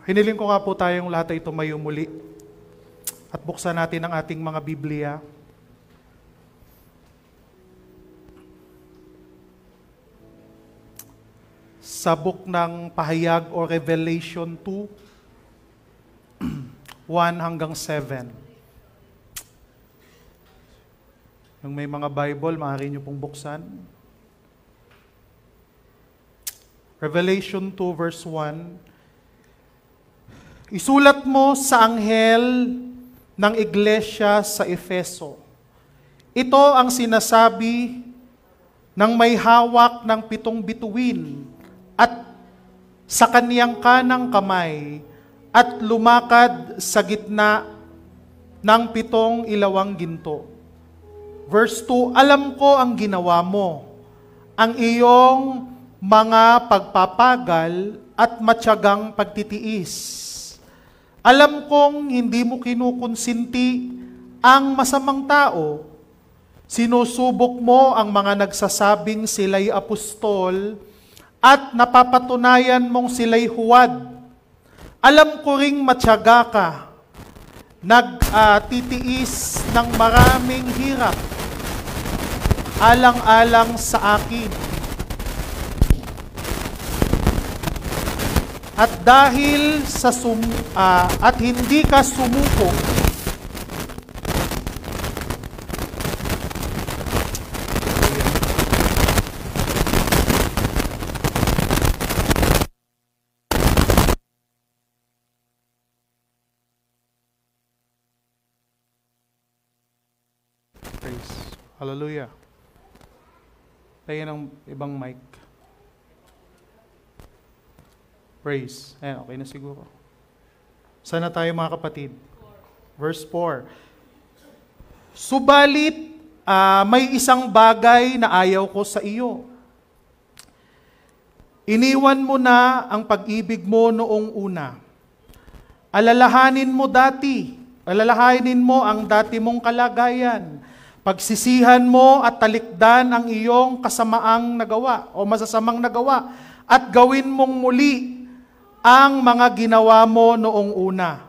Hiniling ko nga po tayong lahat ay tumayo muli at buksan natin ang ating mga Biblia. Sa book ng Pahayag o Revelation 2, 1 hanggang 7. Yung may mga Bible, maaari nyo pong buksan. Revelation 2 verse 1. Isulat mo sa anghel ng iglesia sa Efeso. Ito ang sinasabi ng may hawak ng 7 bituin at sa kaniyang kanang kamay at lumakad sa gitna ng 7 ilawang ginto. Verse 2, alam ko ang ginawa mo, ang iyong mga pagpapagal at matyagang pagtitiis. Alam kong hindi mo kinukonsinti ang masamang tao. Sinusubok mo ang mga nagsasabing sila'y apostol at napapatunayan mong sila'y huwad. Alam ko ring matyaga ka, nagtitiis ng maraming hirap, alang-alang sa akin. At dahil sa at hindi ka sumuko, praise. Hallelujah. Tayo ng ibang mic. Praise. Ayan, okay na siguro. Sana tayo mga kapatid. Verse 4. Subalit, may isang bagay na ayaw ko sa iyo. Iniwan mo na ang pag-ibig mo noong una. Alalahanin mo ang dati mong kalagayan. Pagsisihan mo at talikdan ang iyong kasamaang nagawa o masasamang nagawa at gawin mong muli ang mga ginawa mo noong una.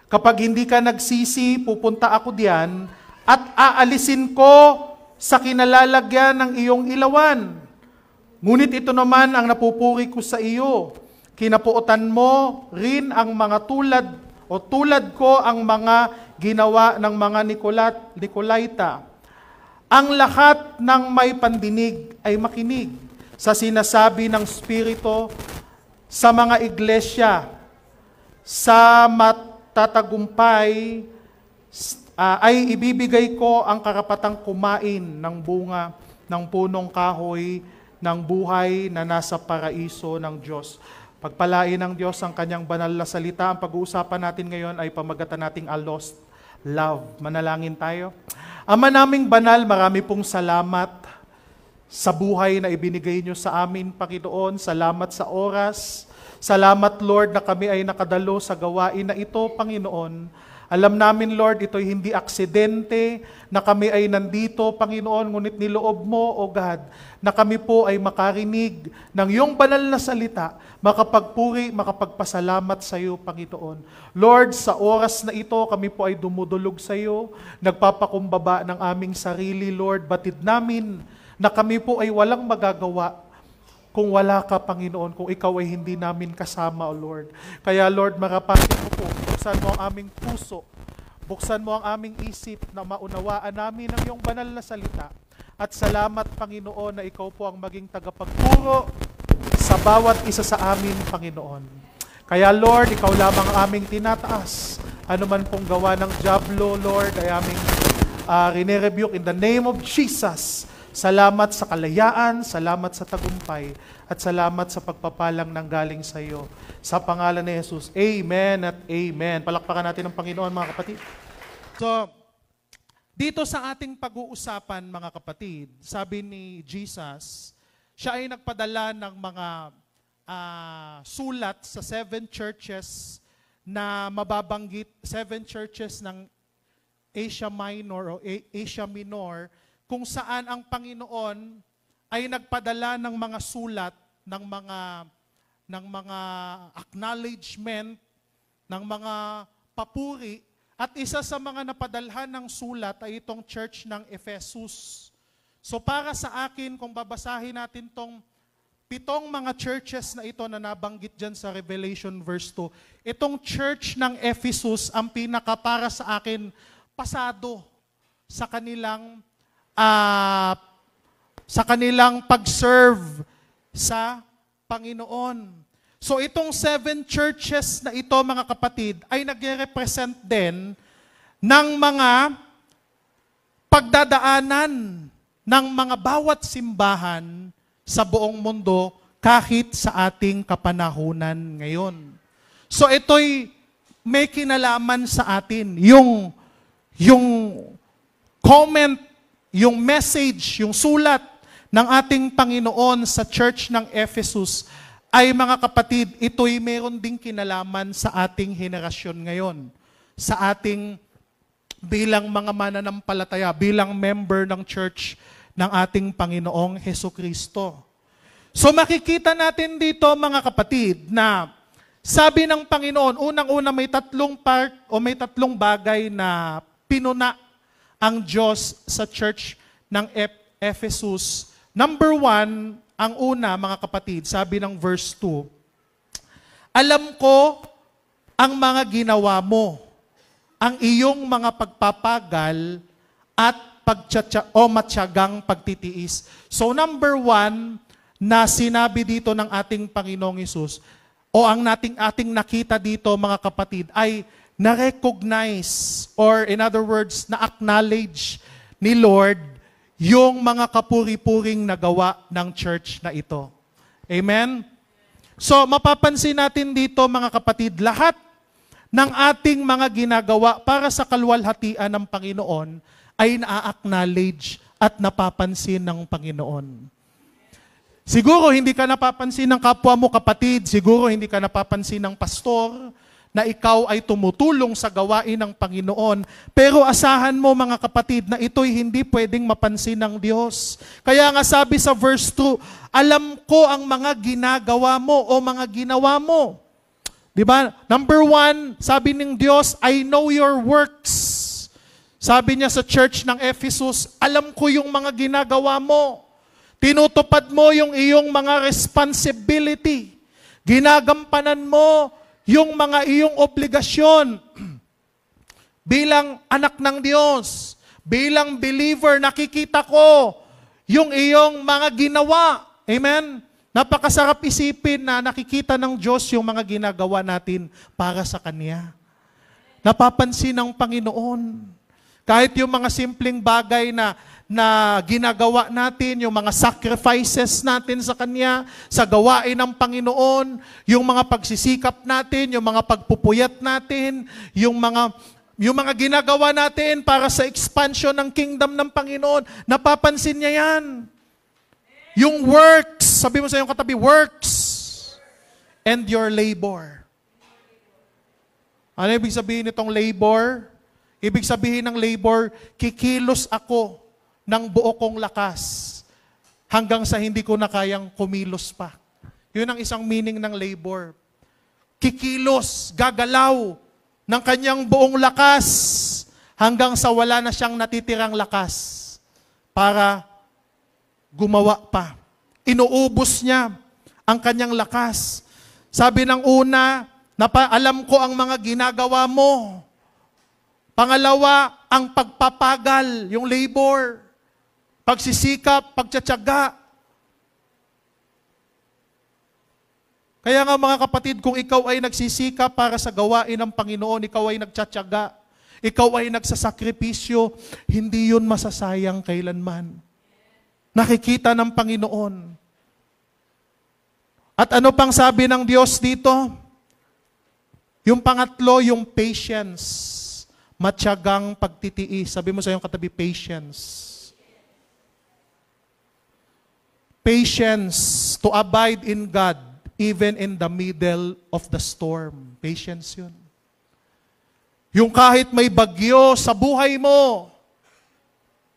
Kapag hindi ka nagsisi, pupunta ako diyan at aalisin ko sa kinalalagyan ng iyong ilawan. Ngunit ito naman ang napupuri ko sa iyo. Kinapuotan mo rin ang mga tulad ko ang mga ginawa ng mga Nicolaita. Ang lahat ng may pandinig ay makinig sa sinasabi ng Espiritu sa mga iglesia. Sa matatagumpay ay ibibigay ko ang karapatang kumain ng bunga ng punong kahoy ng buhay na nasa paraiso ng Diyos. Pagpalain ng Diyos ang kanyang banal na salita. Ang pag-uusapan natin ngayon ay pamagatan nating a lost love. Manalangin tayo. Ama naming banal, marami pong salamat sa buhay na ibinigay nyo sa amin, Panginoon. Salamat sa oras. Salamat, Lord, na kami ay nakadalo sa gawain na ito, Panginoon. Alam namin, Lord, ito'y hindi aksidente na kami ay nandito, Panginoon, ngunit niloob mo, O God, na kami po ay makarinig ng iyong banal na salita, makapagpuri, makapagpasalamat sa iyo, Panginoon. Lord, sa oras na ito, kami po ay dumudulog sa iyo, nagpapakumbaba ng aming sarili, Lord, batid namin na kami po ay walang magagawa kung wala ka, Panginoon, kung ikaw ay hindi namin kasama, O Lord. Kaya, Lord, marapatin mo po, buksan mo ang aming puso, buksan mo ang aming isip na maunawaan namin ang iyong banal na salita. At salamat, Panginoon, na ikaw po ang maging tagapagturo sa bawat isa sa amin, Panginoon. Kaya, Lord, ikaw lamang ang aming tinataas. Ano man pong gawa ng diablo, Lord, ay aming rine-rebuke in the name of Jesus. Salamat sa kalayaan, salamat sa tagumpay, at salamat sa pagpapalang nanggaling sa iyo. Sa pangalan ni Jesus, Amen at Amen. Palakpakan natin ang Panginoon, mga kapatid. So, dito sa ating pag-uusapan, mga kapatid, sabi ni Jesus, siya ay nagpadala ng mga sulat sa 7 churches na mababanggit, 7 churches ng Asia Minor o Asia Minor, kung saan ang Panginoon ay nagpadala ng mga sulat ng mga ng mga acknowledgement, ng mga papuri, at isa sa mga napadalhan ng sulat ay itong church ng Ephesus. So para sa akin, kung babasahin natin tong 7 mga churches na ito na nabanggit dyan sa Revelation verse 2, itong church ng Ephesus ang pinaka para sa akin pasado sa kanilang pag-serve sa Panginoon. So itong 7 churches na ito, mga kapatid, ay nagre-represent din ng mga pagdadaanan ng mga bawat simbahan sa buong mundo kahit sa ating kapanahunan ngayon. So ito'y may kinalaman sa atin. Yung comment, yung message, yung sulat ng ating Panginoon sa church ng Ephesus ay, mga kapatid, ito'y meron ding kinalaman sa ating henerasyon ngayon. Sa ating bilang mga mananampalataya, bilang member ng church ng ating Panginoong Hesukristo. So makikita natin dito, mga kapatid, na sabi ng Panginoon, unang-una may 3 part o may 3 bagay na pinuna ang Diyos sa church ng Ephesus. Number 1, ang una, mga kapatid, sabi ng verse 2, alam ko ang mga ginawa mo, ang iyong mga pagpapagal at matyagang pagtitiis. So number 1 na sinabi dito ng ating Panginoong Hesus, o ang ating nakita dito, mga kapatid, ay na-recognize, or in other words, na-acknowledge ni Lord yung mga kapuri-puring nagawa ng church na ito. Amen? So mapapansin natin dito, mga kapatid, lahat ng ating mga ginagawa para sa kaluwalhatian ng Panginoon ay na-acknowledge at napapansin ng Panginoon. Siguro hindi ka napapansin ng kapwa mo kapatid, siguro hindi ka napapansin ng pastor na ikaw ay tumutulong sa gawain ng Panginoon. Pero asahan mo, mga kapatid, na ito'y hindi pwedeng mapansin ng Diyos. Kaya nga sabi sa verse 2, alam ko ang mga ginagawa mo o mga ginawa mo. Diba? Number 1, sabi ng Diyos, I know your works. Sabi niya sa church ng Ephesus, alam ko yung mga ginagawa mo. Tinutupad mo yung iyong mga responsibility. Ginagampanan mo yung mga iyong obligasyon bilang anak ng Diyos, bilang believer. Nakikita ko yung iyong mga ginawa. Amen? Napakasarap isipin na nakikita ng Diyos yung mga ginagawa natin para sa Kanya. Napapansin ng Panginoon. Kahit yung mga simpleng bagay na ginagawa natin, yung mga sacrifices natin sa Kanya, sa gawain ng Panginoon, yung mga pagsisikap natin, yung mga pagpupuyat natin, yung mga ginagawa natin para sa expansion ng kingdom ng Panginoon, napapansin niya yan. Yung works, sabi mo sa iyong katabi, works and your labor. Ano ibig sabihin nitong labor? Ibig sabihin ng labor, kikilos ako ng buo kong lakas hanggang sa hindi ko na kayang kumilos pa. Yun ang isang meaning ng labor. Kikilos, gagalaw ng kanyang buong lakas hanggang sa wala na siyang natitirang lakas para gumawa pa. Inuubos niya ang kanyang lakas. Sabi ng una, alam ko ang mga ginagawa mo. Pangalawa, ang pagpapagal, yung labor, pagsisikap, pagtsatsaga. Kaya nga, mga kapatid, kung ikaw ay nagsisikap para sa gawain ng Panginoon, ikaw ay nagtsatsaga, ikaw ay nagsasakripisyo, hindi yun masasayang kailanman. Nakikita ng Panginoon. At ano pang sabi ng Diyos dito? Yung pangatlo, yung patience. Matyagang pagtitiis. Sabi mo sa iyong katabi, patience. Patience to abide in God even in the middle of the storm. Patience yun. Yung kahit may bagyo sa buhay mo,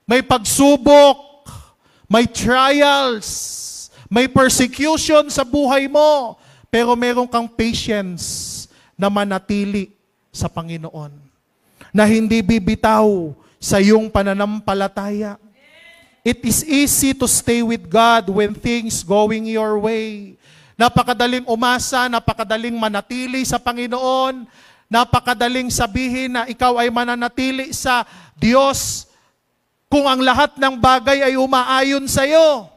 may pagsubok, may trials, may persecution sa buhay mo, pero meron kang patience na manatili sa Panginoon. Na hindi bibitaw sa iyong pananampalataya. It is easy to stay with God when things going your way. Napakadaling umasa, napakadaling manatili sa Panginoon, napakadaling sabihin na ikaw ay mananatili sa Diyos kung ang lahat ng bagay ay umaayon sa iyo.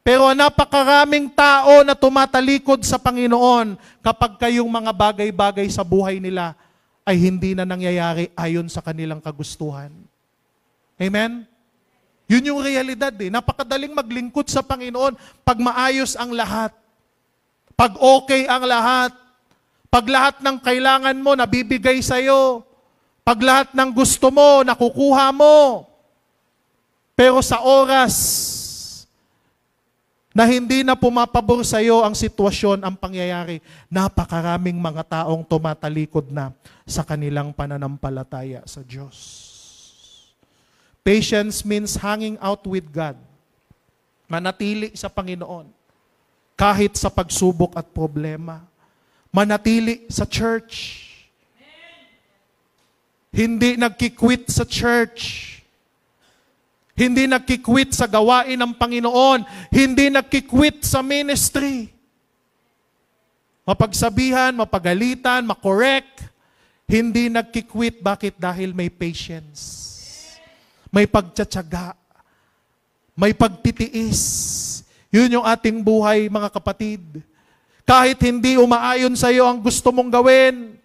Pero napakaraming tao na tumatalikod sa Panginoon kapag kayong mga bagay-bagay sa buhay nila ay hindi na nangyayari ayon sa kanilang kagustuhan. Amen? Yun yung realidad eh. Napakadaling maglingkod sa Panginoon pag maayos ang lahat. Pag okay ang lahat. Pag lahat ng kailangan mo nabibigay sa'yo. Pag lahat ng gusto mo nakukuha mo. Pero sa oras na hindi na pumapabor sa iyo ang sitwasyon, ang pangyayari, napakaraming mga taong tumatalikod na sa kanilang pananampalataya sa Diyos. Patience means hanging out with God. Manatili sa Panginoon. Kahit sa pagsubok at problema. Manatili sa church. Hindi nagkikwit sa church. Hindi nagkikwit sa gawain ng Panginoon. Hindi nagkikwit sa ministry. Mapagsabihan, mapagalitan, makorek. Hindi nagkikwit. Bakit? Dahil may patience. May pagtsatsaga. May pagtitiis. Yun yung ating buhay, mga kapatid. Kahit hindi umaayon sa iyo ang gusto mong gawin.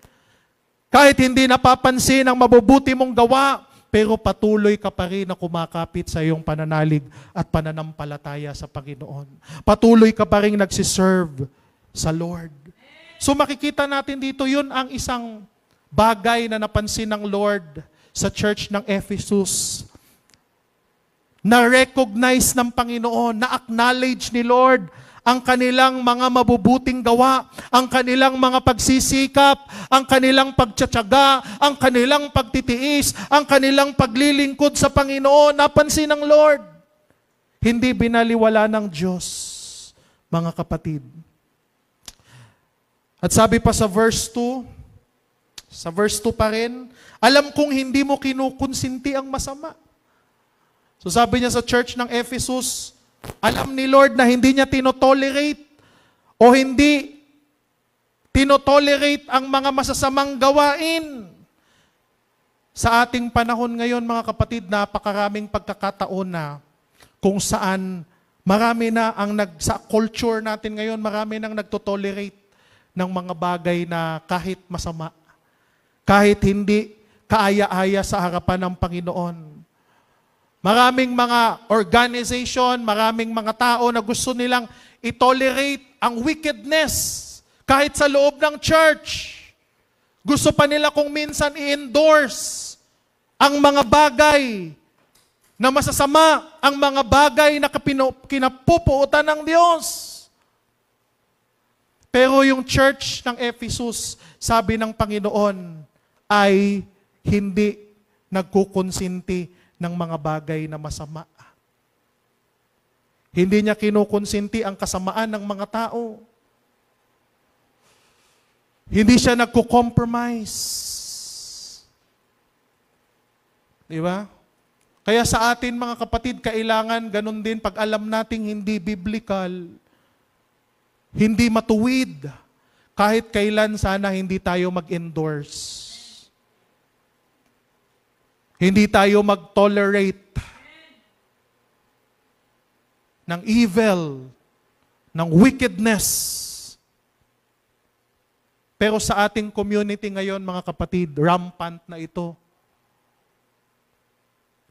Kahit hindi napapansin ang mabubuti mong gawa. Pero patuloy ka pa rin na kumakapit sa iyong pananalig at pananampalataya sa Panginoon. Patuloy ka pa rin nagsiserve sa Lord. So makikita natin dito, yun ang isang bagay na napansin ng Lord sa church ng Ephesus. Na-recognize ng Panginoon, na-acknowledge ni Lord ang kanilang mga mabubuting gawa, ang kanilang mga pagsisikap, ang kanilang pagtsatsaga, ang kanilang pagtitiis, ang kanilang paglilingkod sa Panginoon. Napansin ng Lord. Hindi binaliwala ng Diyos, mga kapatid. At sabi pa sa verse 2 pa rin, alam kong hindi mo kinukonsinti ang masama. So sabi niya sa church ng Ephesus, alam ni Lord na hindi niya tinotolerate o hindi tinotolerate ang mga masasamang gawain. Sa ating panahon ngayon, mga kapatid, napakaraming pagkakataon na kung saan marami na sa culture natin ngayon, marami nang nagtotolerate ng mga bagay na kahit masama, kahit hindi kaaya-aya sa harapan ng Panginoon. Maraming mga organization, maraming mga tao na gusto nilang i-tolerate ang wickedness kahit sa loob ng church. Gusto pa nila kung minsan i-endorse ang mga bagay na masasama, ang mga bagay na kinapupuutan ng Diyos. Pero yung church ng Ephesus, sabi ng Panginoon, ay hindi nagkukonsinti ng mga bagay na masama. Hindi niya kinukonsinti ang kasamaan ng mga tao. Hindi siya nagko-compromise. Di ba? Kaya sa atin mga kapatid, kailangan ganun din pag alam nating hindi biblical, hindi matuwid, kahit kailan sana hindi tayo mag-endorse. Hindi tayo mag-tolerate ng evil, ng wickedness. Pero sa ating community ngayon, mga kapatid, rampant na ito.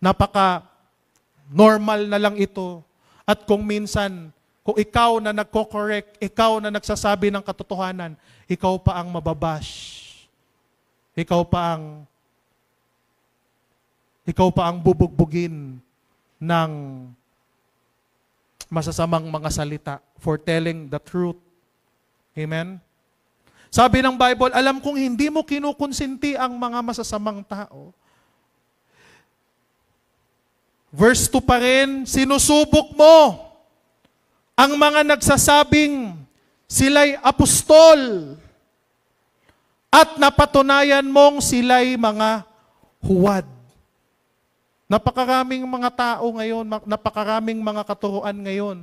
Napaka-normal na lang ito. At kung minsan, kung ikaw na nagko-correct, ikaw na nagsasabi ng katotohanan, ikaw pa ang mababash. Ikaw pa ang bubugbugin ng masasamang mga salita for telling the truth. Amen? Sabi ng Bible, alam kong hindi mo kinukonsinti ang mga masasamang tao. Verse 2 pa rin, sinusubok mo ang mga nagsasabing sila'y apostol. At napatunayan mong sila'y mga huwad. Napakaraming mga tao ngayon, napakaraming mga katuruan ngayon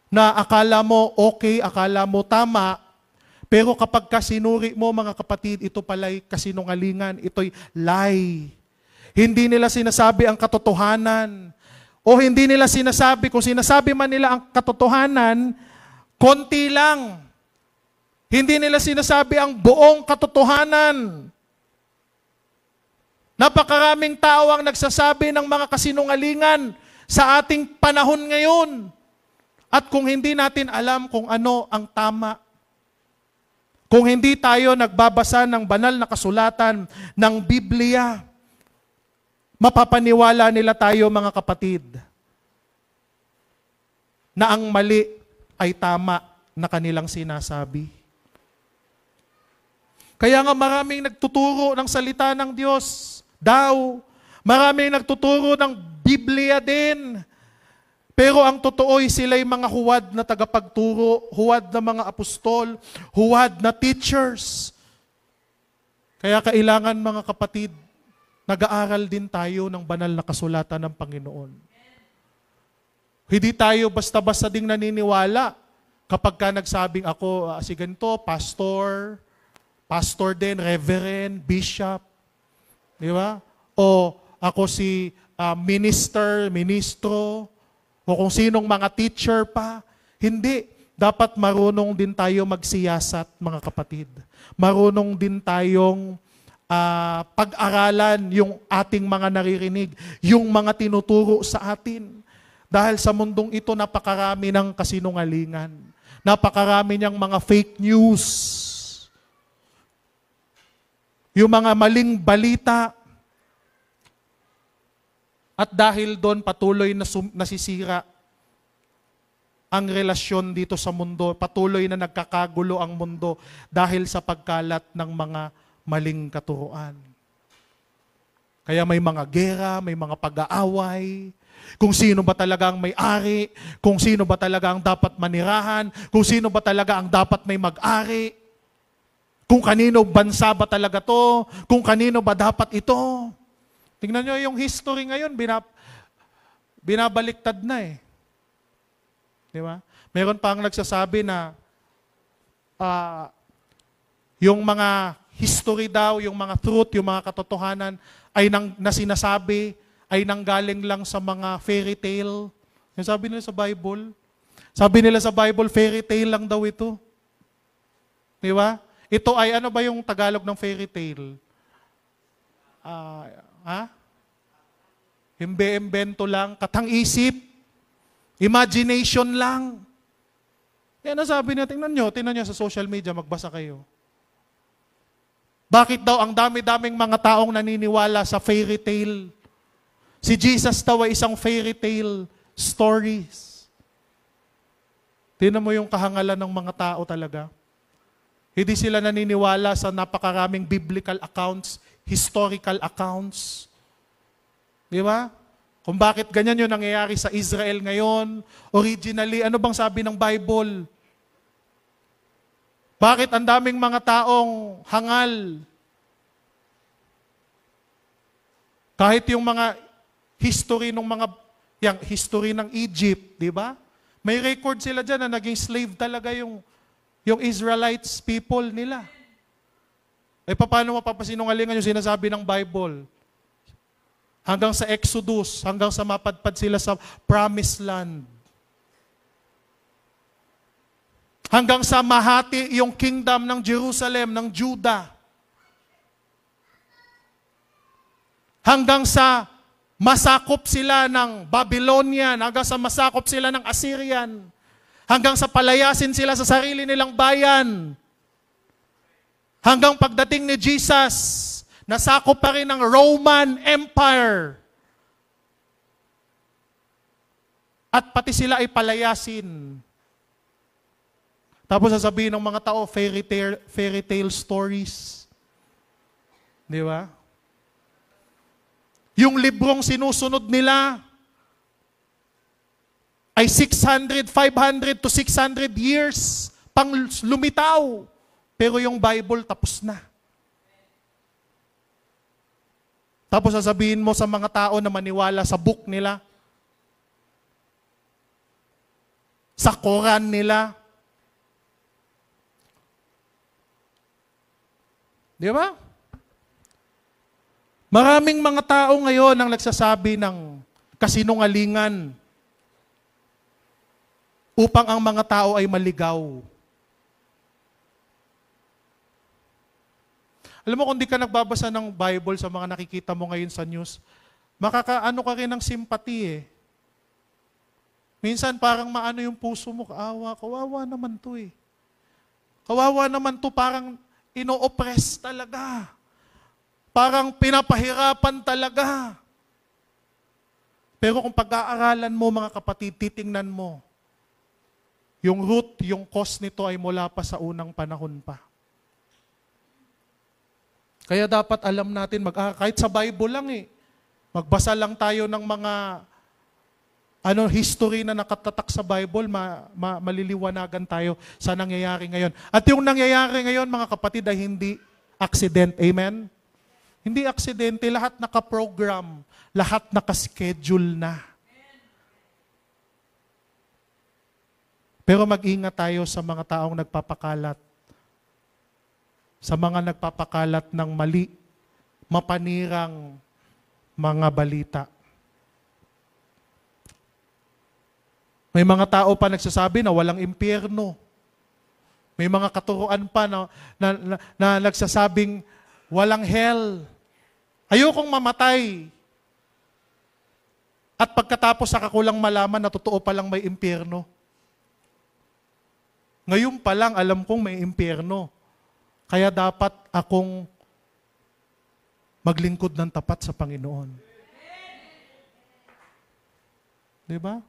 na akala mo okay, akala mo tama, pero kapag kasinuri mo mga kapatid, ito pala'y kasinungalingan, ito'y lie. Hindi nila sinasabi ang katotohanan. O hindi nila sinasabi, kung sinasabi man nila ang katotohanan, konti lang. Hindi nila sinasabi ang buong katotohanan. Napakaraming tao ang nagsasabi ng mga kasinungalingan sa ating panahon ngayon. At kung hindi natin alam kung ano ang tama, kung hindi tayo nagbabasa ng banal na kasulatan ng Biblia, mapapaniwala nila tayo mga kapatid na ang mali ay tama na kanilang sinasabi. Kaya nga maraming nagtuturo ng salita ng Diyos daw. Maraming nagtuturo ng Biblia din. Pero ang totoo ay sila'y mga huwad na tagapagturo, huwad na mga apostol, huwad na teachers. Kaya kailangan mga kapatid, nag-aaral din tayo ng banal na kasulatan ng Panginoon. Hindi tayo basta-basta ding naniniwala kapag ka nagsabing ako, si ganito, pastor din, reverend, bishop, di ba? O ako si ministro, o kung sinong mga teacher pa. Hindi. Dapat marunong din tayo magsiyasat, mga kapatid. Marunong din tayong pag-aralan yung ating mga naririnig, yung mga tinuturo sa atin. Dahil sa mundong ito, napakarami ng kasinungalingan. Napakarami niyang mga fake news. Yung mga maling balita. At dahil doon patuloy na nasisira ang relasyon dito sa mundo. Patuloy na nagkakagulo ang mundo dahil sa pagkalat ng mga maling katuruan. Kaya may mga gera, may mga pag-aaway, kung sino ba talaga ang may-ari, kung sino ba talaga ang dapat manirahan, kung sino ba talaga ang dapat may mag-ari, kung kanino bansa ba talaga to, kung kanino ba dapat ito. Tingnan nyo yung history ngayon, binabaliktad na eh. Di ba? Meron pa ang nagsasabi na yung mga history daw, yung mga truth, yung mga katotohanan ay na sinasabi ay nanggaling lang sa mga fairy tale. Yung sabi nila sa Bible. Sabi nila sa Bible, fairy tale lang daw ito. Di ba? Ito ay ano ba yung Tagalog ng fairy tale? Himbe-imbento lang, katang-isip, imagination lang. Yan ang sabi niya, tingnan nyo sa social media, magbasa kayo. Bakit daw ang dami-daming mga taong naniniwala sa fairy tale? Si Jesus daw ay isang fairy tale stories. Tingnan mo yung kahangalan ng mga tao talaga. Hindi sila naniniwala sa napakaraming biblical accounts, historical accounts. Di ba? Kung bakit ganyan yung nangyayari sa Israel ngayon, originally, ano bang sabi ng Bible? Bakit ang daming mga taong hangal? Kahit yung mga history ng Egypt, di ba? May record sila dyan na naging slave talaga yung Israelites people nila. Eh paano mapapasinungalingan yung sinasabi ng Bible? Hanggang sa Exodus, hanggang sa mapadpad sila sa Promised Land. Hanggang sa mahati yung kingdom ng Jerusalem, ng Judah. Hanggang sa masakop sila ng Babylonian, hanggang sa masakop sila ng Assyrian, hanggang sa palayasin sila sa sarili nilang bayan. Hanggang pagdating ni Jesus, nasakop pa rin ng Roman Empire. At pati sila ay palayasin. Tapos sasabihin ng mga tao, fairy tale stories. Di ba? Yung librong sinusunod nila ay 500 to 600 years pang lumitaw. Pero yung Bible tapos na. Tapos sasabihin mo sa mga tao na maniwala sa book nila, sa Quran nila. Di ba? Maraming mga tao ngayon ang nagsasabi ng kasinungalingan upang ang mga tao ay maligaw. Alam mo, kung di ka nagbabasa ng Bible sa mga nakikita mo ngayon sa news, makakaano ka rin ng sympathy eh. Minsan parang maano yung puso mo, kawawa naman to eh. Kawawa naman to, parang ino-oppress talaga. Parang pinapahirapan talaga. Pero kung pag-aaralan mo, mga kapatid, titingnan mo, yung root, yung cause nito ay mula pa sa unang panahon pa. Kaya dapat alam natin, kahit sa Bible lang eh, magbasa lang tayo ng mga history na nakatatak sa Bible, maliliwanagan tayo sa nangyayari ngayon. At yung nangyayari ngayon, mga kapatid, ay hindi accident. Amen? Hindi aksidente, lahat nakaprogram, lahat nakaschedule na. Pero mag-ingat tayo sa mga taong nagpapakalat. Sa mga nagpapakalat ng mali, mapanirang mga balita. May mga tao pa nagsasabi na walang impyerno. May mga katuruan pa na nagsasabing walang hell. Ayokong mamatay. At pagkatapos saka ko lang malaman na totoo palang may impyerno. Ngayon pa lang alam kong may impyerno. Kaya dapat akong maglingkod ng tapat sa Panginoon. Diba?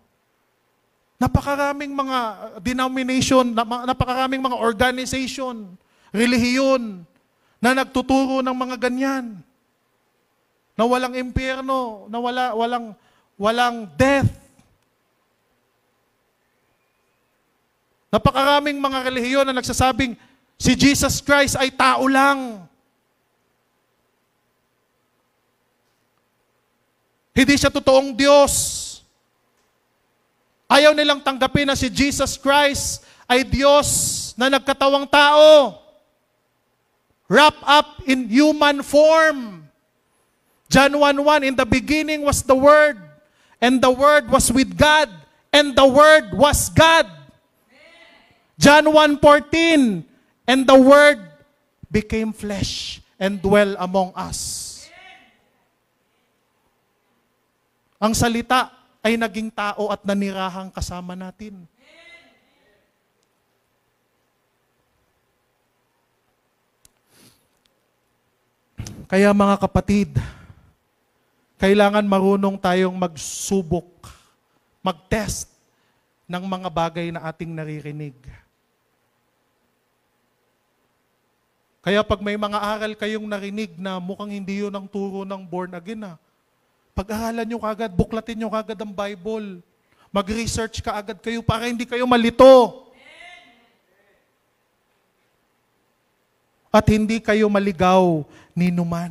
Napakaraming mga denomination, napakaraming mga organization, relihiyon, na nagtuturo ng mga ganyan. Na walang impyerno, na walang death. Napakaraming mga relihiyon na nagsasabing, si Jesus Christ ay tao lang. Hindi siya totoong Diyos. Ayaw nilang tanggapin na si Jesus Christ ay Diyos na nagkatawang tao. Wrapped up in human form. John 1:1, in the beginning was the Word, and the Word was with God, and the Word was God. John 1:14, and the Word became flesh and dwell among us. Ang salita ay naging tao at nanirahang kasama natin. Kaya mga kapatid, kailangan marunong tayong magsubok, mag-test ng mga bagay na ating naririnig. Kaya pag may mga aral kayong narinig na mukhang hindi yun ang turo ng born again, pag-aralan nyo kagad, buklatin nyo kagad ang Bible. Mag-research ka agad kayo para hindi kayo malito. At hindi kayo maligaw ni numan.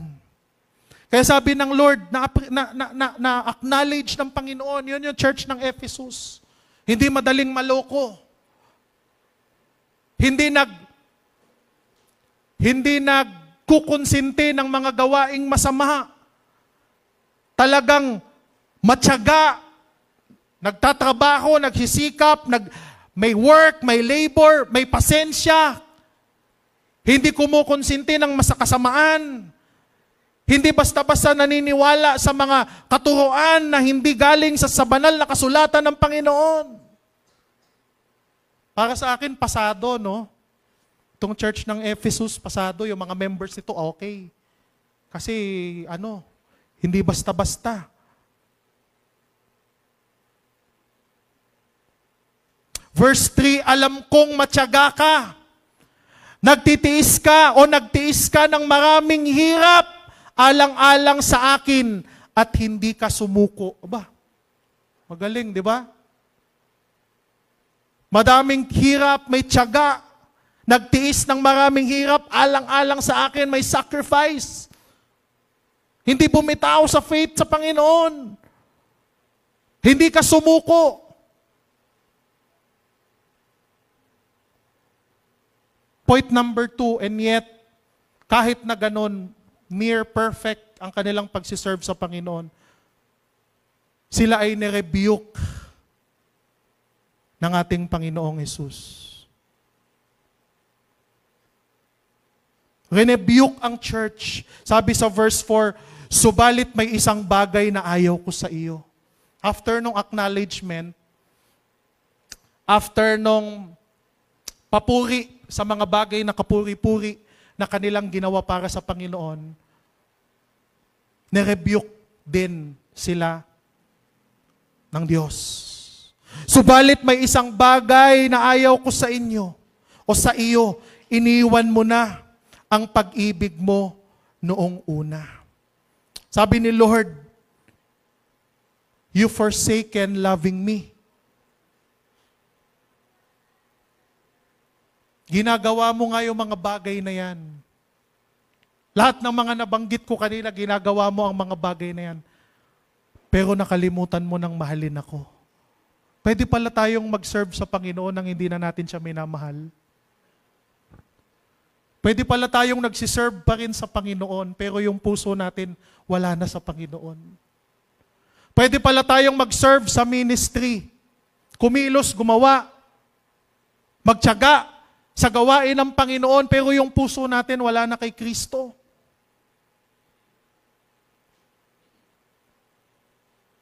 Kaya sabi ng Lord, na-acknowledge ng Panginoon, yun yung church ng Ephesus. Hindi madaling maloko. Hindi nagkukonsinti ng mga gawaing masama. Talagang matyaga, nagtatrabaho, nagsisikap, may work, may labor, may pasensya. Hindi kumukonsinti ng masakasamaan. Hindi basta-basta naniniwala sa mga katuruan na hindi galing sa banal na kasulatan ng Panginoon. Para sa akin, pasado, no? Itong church ng Ephesus, pasado, yung mga members nito, okay. Kasi, hindi basta-basta. Verse 3, alam kong matyaga ka. Nagtitiis ka o nagtiis ka ng maraming hirap alang-alang sa akin at hindi ka sumuko. Aba, magaling, di ba? Madaming hirap, may tiyaga. Nagtiis ng maraming hirap, alang-alang sa akin, may sacrifice. Hindi bumitaw sa faith sa Panginoon. Hindi ka sumuko. Point number 2, and yet, kahit na ganun, near perfect ang kanilang pagsiserve sa Panginoon, sila ay nirebuke ng ating Panginoong Hesus. Renebuke ang church. Sabi sa verse 4, subalit may isang bagay na ayaw ko sa iyo. After nung acknowledgement, after nung papuri sa mga bagay na kapuri-puri na kanilang ginawa para sa Panginoon, nirebuke din sila ng Diyos. Subalit may isang bagay na ayaw ko sa inyo o sa iyo, iniwan mo na ang pag-ibig mo noong una. Sabi ni Lord, you forsaken loving me. Ginagawa mo nga yung mga bagay na yan. Lahat ng mga nabanggit ko kanina, ginagawa mo ang mga bagay na yan. Pero nakalimutan mo nang mahalin ako. Pwede pala tayong mag-serve sa Panginoon nang hindi na natin siya minamahal. Pwede pala tayong nagsiserve pa rin sa Panginoon, pero yung puso natin wala na sa Panginoon. Pwede pala tayong mag-serve sa ministry, kumilos, gumawa, magtiyaga sa gawain ng Panginoon, pero yung puso natin wala na kay Kristo.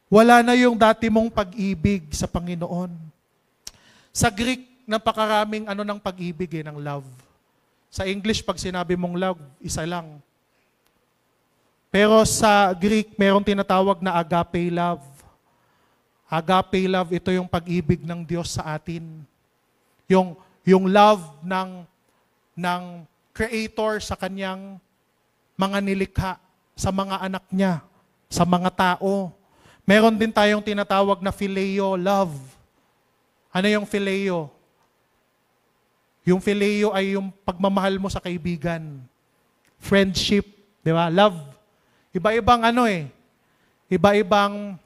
Wala na yung dati mong pag-ibig sa Panginoon. Sa Greek, napakaraming ng pag-ibig ng love. Sa English, pag sinabi mong love, isa lang. Pero sa Greek, mayroong tinatawag na agape love. Agape love, ito yung pag-ibig ng Diyos sa atin. Yung love ng Creator sa kanyang mga nilikha, sa mga anak niya, sa mga tao. Meron din tayong tinatawag na phileo love. Ano yung phileo? Yung phileo ay yung pagmamahal mo sa kaibigan. Friendship, di ba? Love. Iba-ibang iba-ibang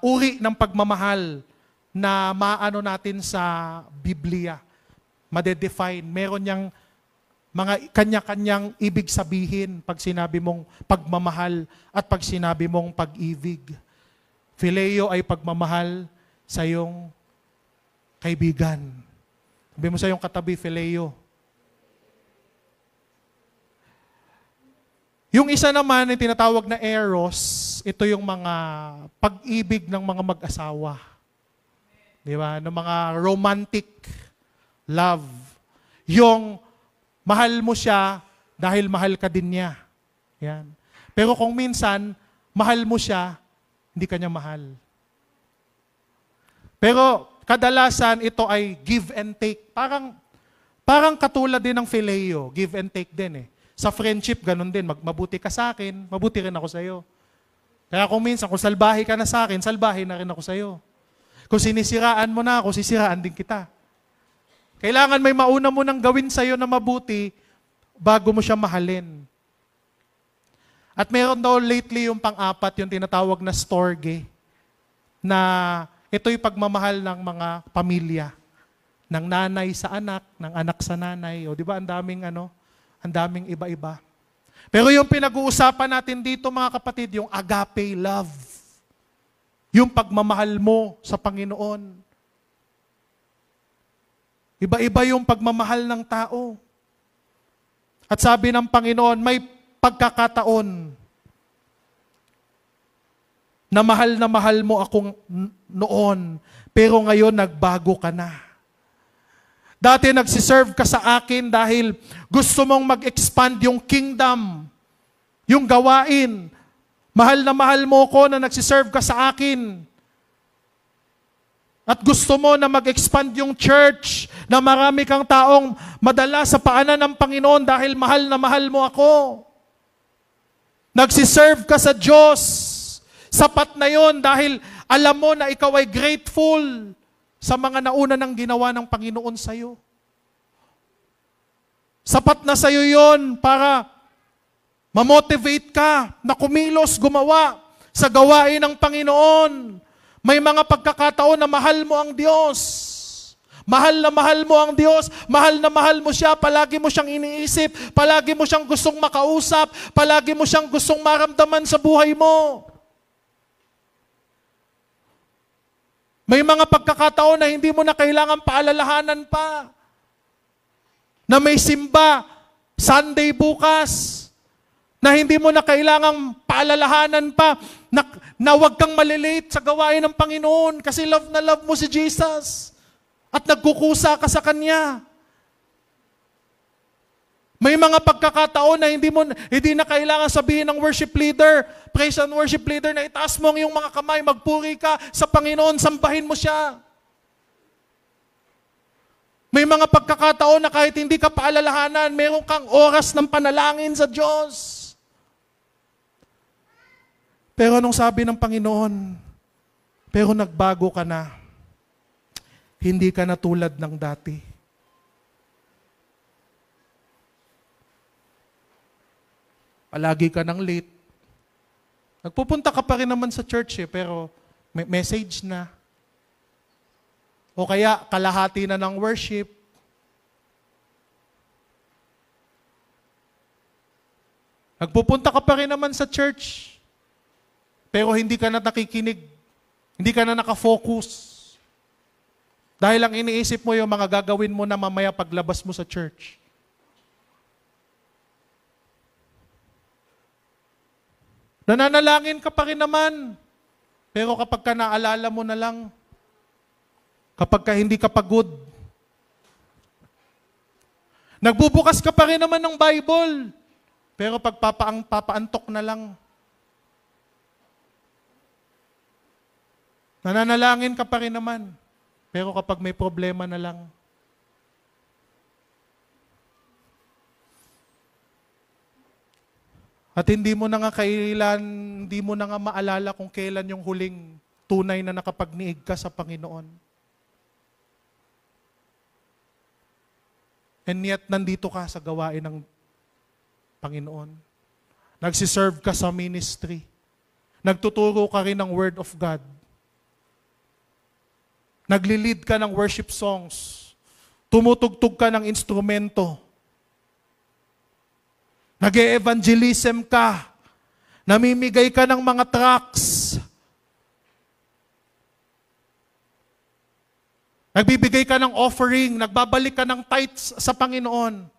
uri ng pagmamahal na maano natin sa Biblia. Madedefine. Meron niyang mga kanya-kanyang ibig sabihin pag sinabi mong pagmamahal at pag sinabi mong pag-ibig. Phileo ay pagmamahal sa iyong kaibigan. Sabi mo sa iyong katabi, phileo. Yung isa naman, yung tinatawag na eros, ito yung mga pag-ibig ng mga mag-asawa. Di ba? Ng mga romantic love. Yung mahal mo siya dahil mahal ka din niya. Yan. Pero kung minsan, mahal mo siya, hindi ka niya mahal. Pero kadalasan ito ay give and take. Parang katulad din ng phileo, give and take din eh. Sa friendship, ganun din. Mabuti ka sa akin, mabuti rin ako sa iyo. Kaya kung minsan, kung salbahe ka na sa akin, salbahe na rin ako sa iyo. Kung sinisiraan mo na ako, sisiraan din kita. Kailangan may mauna mo nang gawin sa iyo na mabuti bago mo siya mahalin. At meron daw lately yung pang-apat, yung tinatawag na storge, na ito'y pagmamahal ng mga pamilya, ng nanay sa anak, ng anak sa nanay. O di ba, ang daming iba-iba. Pero yung pinag-uusapan natin dito, mga kapatid, yung agape love. Yung pagmamahal mo sa Panginoon. Iba-iba yung pagmamahal ng tao. At sabi ng Panginoon, may pagkakataon na mahal mo akong noon, pero ngayon nagbago ka na. Dati nagsiserve ka sa akin dahil gusto mong mag-expand yung kingdom, yung gawain. Mahal na mahal mo ko na nagsiserve ka sa akin. At gusto mo na mag-expand yung church, na marami kang taong madala sa paanan ng Panginoon dahil mahal na mahal mo ako. Nagsiserve ka sa Diyos. Sapat na yon dahil alam mo na ikaw ay grateful sa mga nauna ng ginawa ng Panginoon sa'yo. Sapat na sa'yo yon para mamotivate ka na kumilos, gumawa sa gawain ng Panginoon. May mga pagkakataon na mahal mo ang Diyos. Mahal na mahal mo ang Diyos, mahal na mahal mo siya, palagi mo siyang iniisip, palagi mo siyang gustong makausap, palagi mo siyang gustong maramdaman sa buhay mo. May mga pagkakataon na hindi mo na kailangan paalalahanan pa. Na may simba, Sunday bukas, na hindi mo na kailangang paalalahanan pa, na huwag kang malilate sa gawain ng Panginoon kasi love na love mo si Jesus. At nagkukusa ka sa Kanya. May mga pagkakataon na hindi na kailangan sabihin ng worship leader, praise and worship leader, na itaas mo ang iyong mga kamay, magpuri ka sa Panginoon, sambahin mo siya. May mga pagkakataon na kahit hindi ka paalalahanan, meron kang oras ng panalangin sa Diyos. Pero anong sabi ng Panginoon? Pero nagbago ka na. Hindi ka na tulad ng dati. Palagi ka nang late. Nagpupunta ka pa rin naman sa church pero may message na. O kaya kalahati na ng worship. Nagpupunta ka pa rin naman sa church pero hindi ka na nakikinig. Hindi ka na nakafocus. Dahil lang iniisip mo yung mga gagawin mo na mamaya paglabas mo sa church. Nananalangin ka pa rin naman. Pero kapag ka naalala mo na lang, kapag ka hindi ka pagod, nagbubukas ka pa rin naman ng Bible. Pero pag papaantok na lang, nananalangin ka pa rin naman. Pero kapag may problema na lang, at hindi mo na nga maalala kung kailan yung huling tunay na nakapagniig ka sa Panginoon. And yet, nandito ka sa gawain ng Panginoon. Nagsiserve ka sa ministry. Nagtuturo ka rin ng Word of God. Nagli-lead ka ng worship songs. Tumutugtog ka ng instrumento. Nag-e-evangelism ka. Namimigay ka ng mga tracts. Nagbibigay ka ng offering. Nagbabalik ka ng tithes sa Panginoon.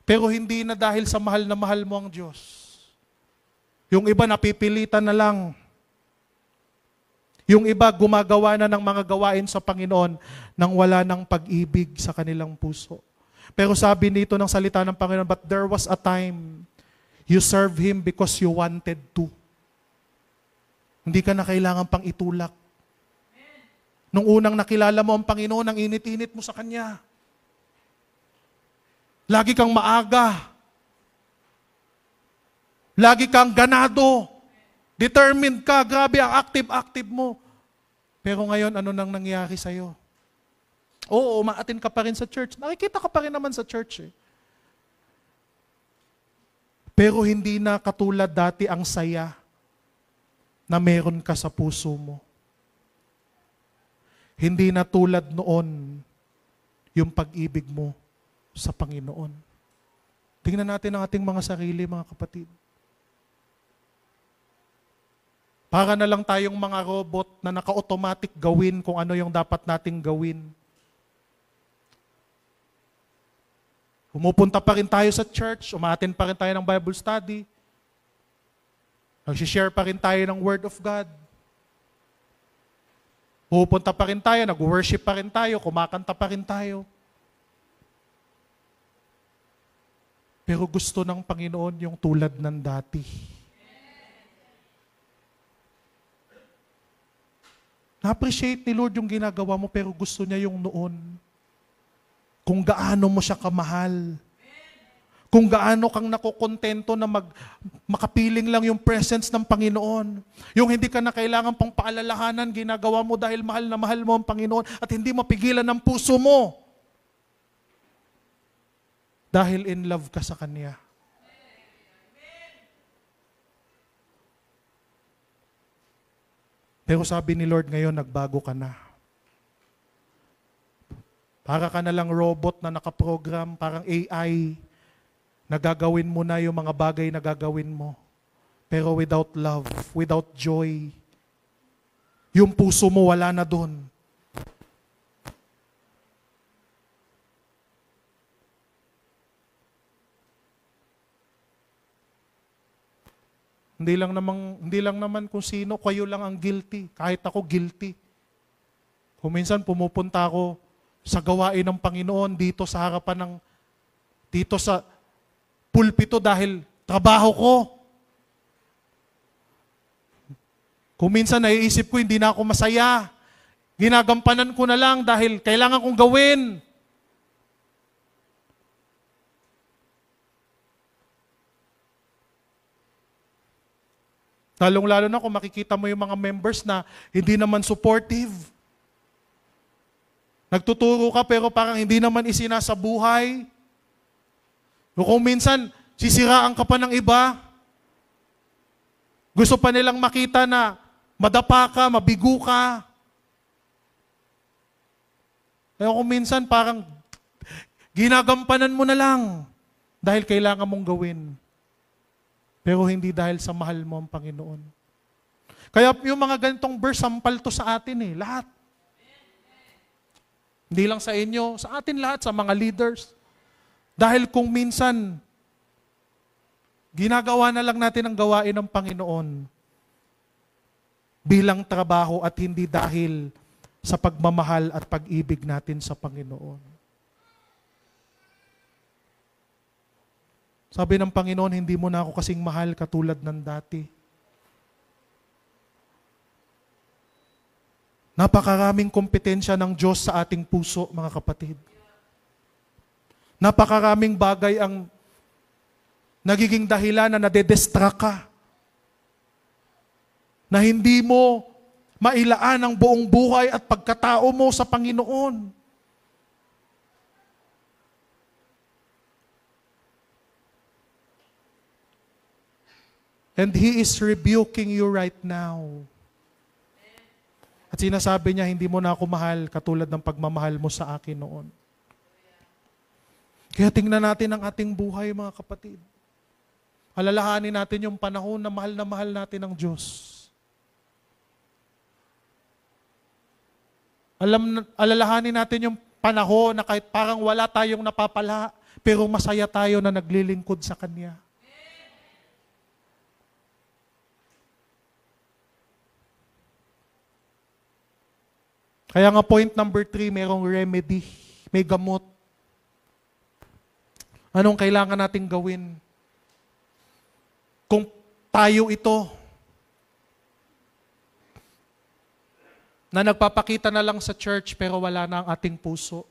Pero hindi na dahil sa mahal na mahal mo ang Diyos. Yung iba napipilitan na lang. Yung iba gumagawa na ng mga gawain sa Panginoon nang wala ng pag-ibig sa kanilang puso. Pero sabi nito ng salita ng Panginoon, but there was a time you serve Him because you wanted to. Hindi ka na kailangan pang itulak. Nung unang nakilala mo ang Panginoon, ang init-init mo sa Kanya. Lagi kang maaga. Lagi kang ganado. Determined ka, grabe ang active-active mo. Pero ngayon, ano nang nangyari sa'yo? Oo, umaatin ka pa rin sa church. Nakikita ka pa rin naman sa church. Pero hindi na katulad dati ang saya na meron ka sa puso mo. Hindi na tulad noon yung pag-ibig mo sa Panginoon. Tingnan natin ang ating mga sarili, mga kapatid. Para na lang tayong mga robot na naka-automatic gawin kung ano yung dapat nating gawin. Pumupunta pa rin tayo sa church, umaattend pa rin tayo ng Bible study. Nag-share pa rin tayo ng Word of God. Pupunta pa rin tayo, nag-worship pa rin tayo, kumakanta pa rin tayo. Pero gusto ng Panginoon yung tulad ng dati. Na-appreciate ni Lord yung ginagawa mo, pero gusto niya yung noon. Kung gaano mo siya kamahal. Kung gaano kang nakokontento na makapiling lang yung presence ng Panginoon. Yung hindi ka na kailangan pang paalalahanan, ginagawa mo dahil mahal na mahal mo ang Panginoon at hindi mapigilan ng puso mo. Dahil in love ka sa Kanya. Pero sabi ni Lord ngayon, nagbago ka na. Para ka na lang robot na nakaprogram, parang AI. Nagagawin mo na yung mga bagay na gagawin mo. Pero without love, without joy, yung puso mo wala na doon. Hindi lang naman kung sino, kayo lang ang guilty. Kahit ako guilty. Kung minsan pumupunta ako sa gawain ng Panginoon dito sa harapan dito sa pulpito dahil trabaho ko. Kung minsan naiisip ko hindi na ako masaya. Ginagampanan ko na lang dahil kailangan kong gawin. Lalong-lalo na kung makikita mo yung mga members na hindi naman supportive. Nagtuturo ka pero parang hindi naman isinasabuhay. O kung minsan, sisiraan ka pa ng iba. Gusto pa nilang makita na madapa ka, mabigo ka. Kaya kung minsan parang ginagampanan mo na lang dahil kailangan mong gawin. Pero hindi dahil sa mahal mo ang Panginoon. Kaya yung mga ganitong verse, sampal to sa atin lahat. Hindi lang sa inyo, sa atin lahat, sa mga leaders. Dahil kung minsan, ginagawa na lang natin ang gawain ng Panginoon bilang trabaho at hindi dahil sa pagmamahal at pag-ibig natin sa Panginoon. Sabi ng Panginoon, hindi mo na ako kasing mahal katulad ng dati. Napakaraming kompetensya ng Diyos sa ating puso, mga kapatid. Napakaraming bagay ang nagiging dahilan na nade-distract ka. Na hindi mo mailaan ang buong buhay at pagkatao mo sa Panginoon. And He is rebuking you right now. At sinasabi niya, hindi mo na ako mahal katulad ng pagmamahal mo sa akin noon. Kaya tingnan natin ang ating buhay, mga kapatid. Alalahanin natin yung panahon na mahal natin ang Diyos. Alalahanin natin yung panahon na kahit parang wala tayong napapala, pero masaya tayo na naglilingkod sa Kanya. Kaya nga point number 3, mayroong remedy, may gamot. Anong kailangan nating gawin? Kung tayo ito, na nagpapakita na lang sa church pero wala na ang ating puso.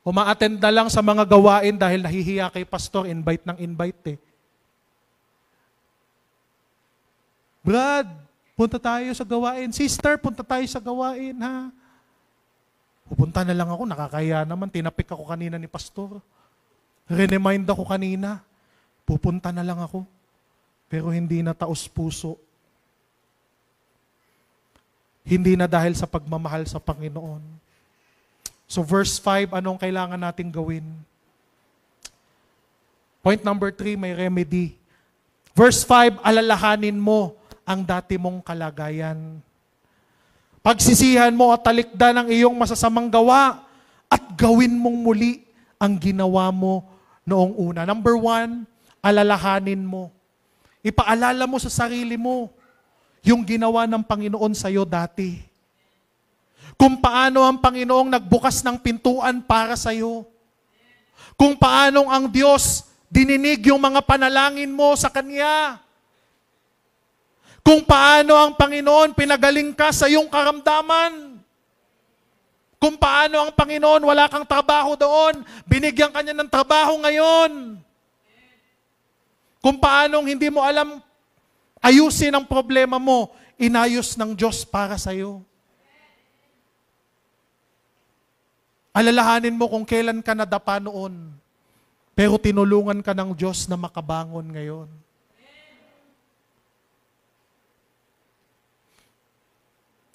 Uma-attend na lang sa mga gawain dahil nahihiya kay pastor, invite ng invite Brad, punta tayo sa gawain. Sister, punta tayo sa gawain, ha? Pupunta na lang ako, nakakaya naman. Tinapik ako kanina ni pastor. Remind ako kanina. Pupunta na lang ako. Pero hindi na taos puso. Hindi na dahil sa pagmamahal sa Panginoon. So verse 5, anong kailangan nating gawin? Point number 3, may remedy. Verse 5, alalahanin mo ang dati mong kalagayan. Pagsisihan mo at talikdan ang iyong masasamang gawa at gawin mong muli ang ginawa mo noong una. Number 1, alalahanin mo. Ipaalala mo sa sarili mo yung ginawa ng Panginoon sa iyo dati. Kung paano ang Panginoong nagbukas ng pintuan para sa iyo. Kung paano ang Diyos dininig yung mga panalangin mo sa Kanya. Kung paano ang Panginoon pinagaling ka sa iyong karamdaman. Kung paano ang Panginoon, wala kang trabaho doon, binigyan ka niya ng trabaho ngayon. Kung paano hindi mo alam ayusin ang problema mo, inayos ng Diyos para sa iyo. Alalahanin mo kung kailan ka nadapa noon, pero tinulungan ka ng Diyos na makabangon ngayon.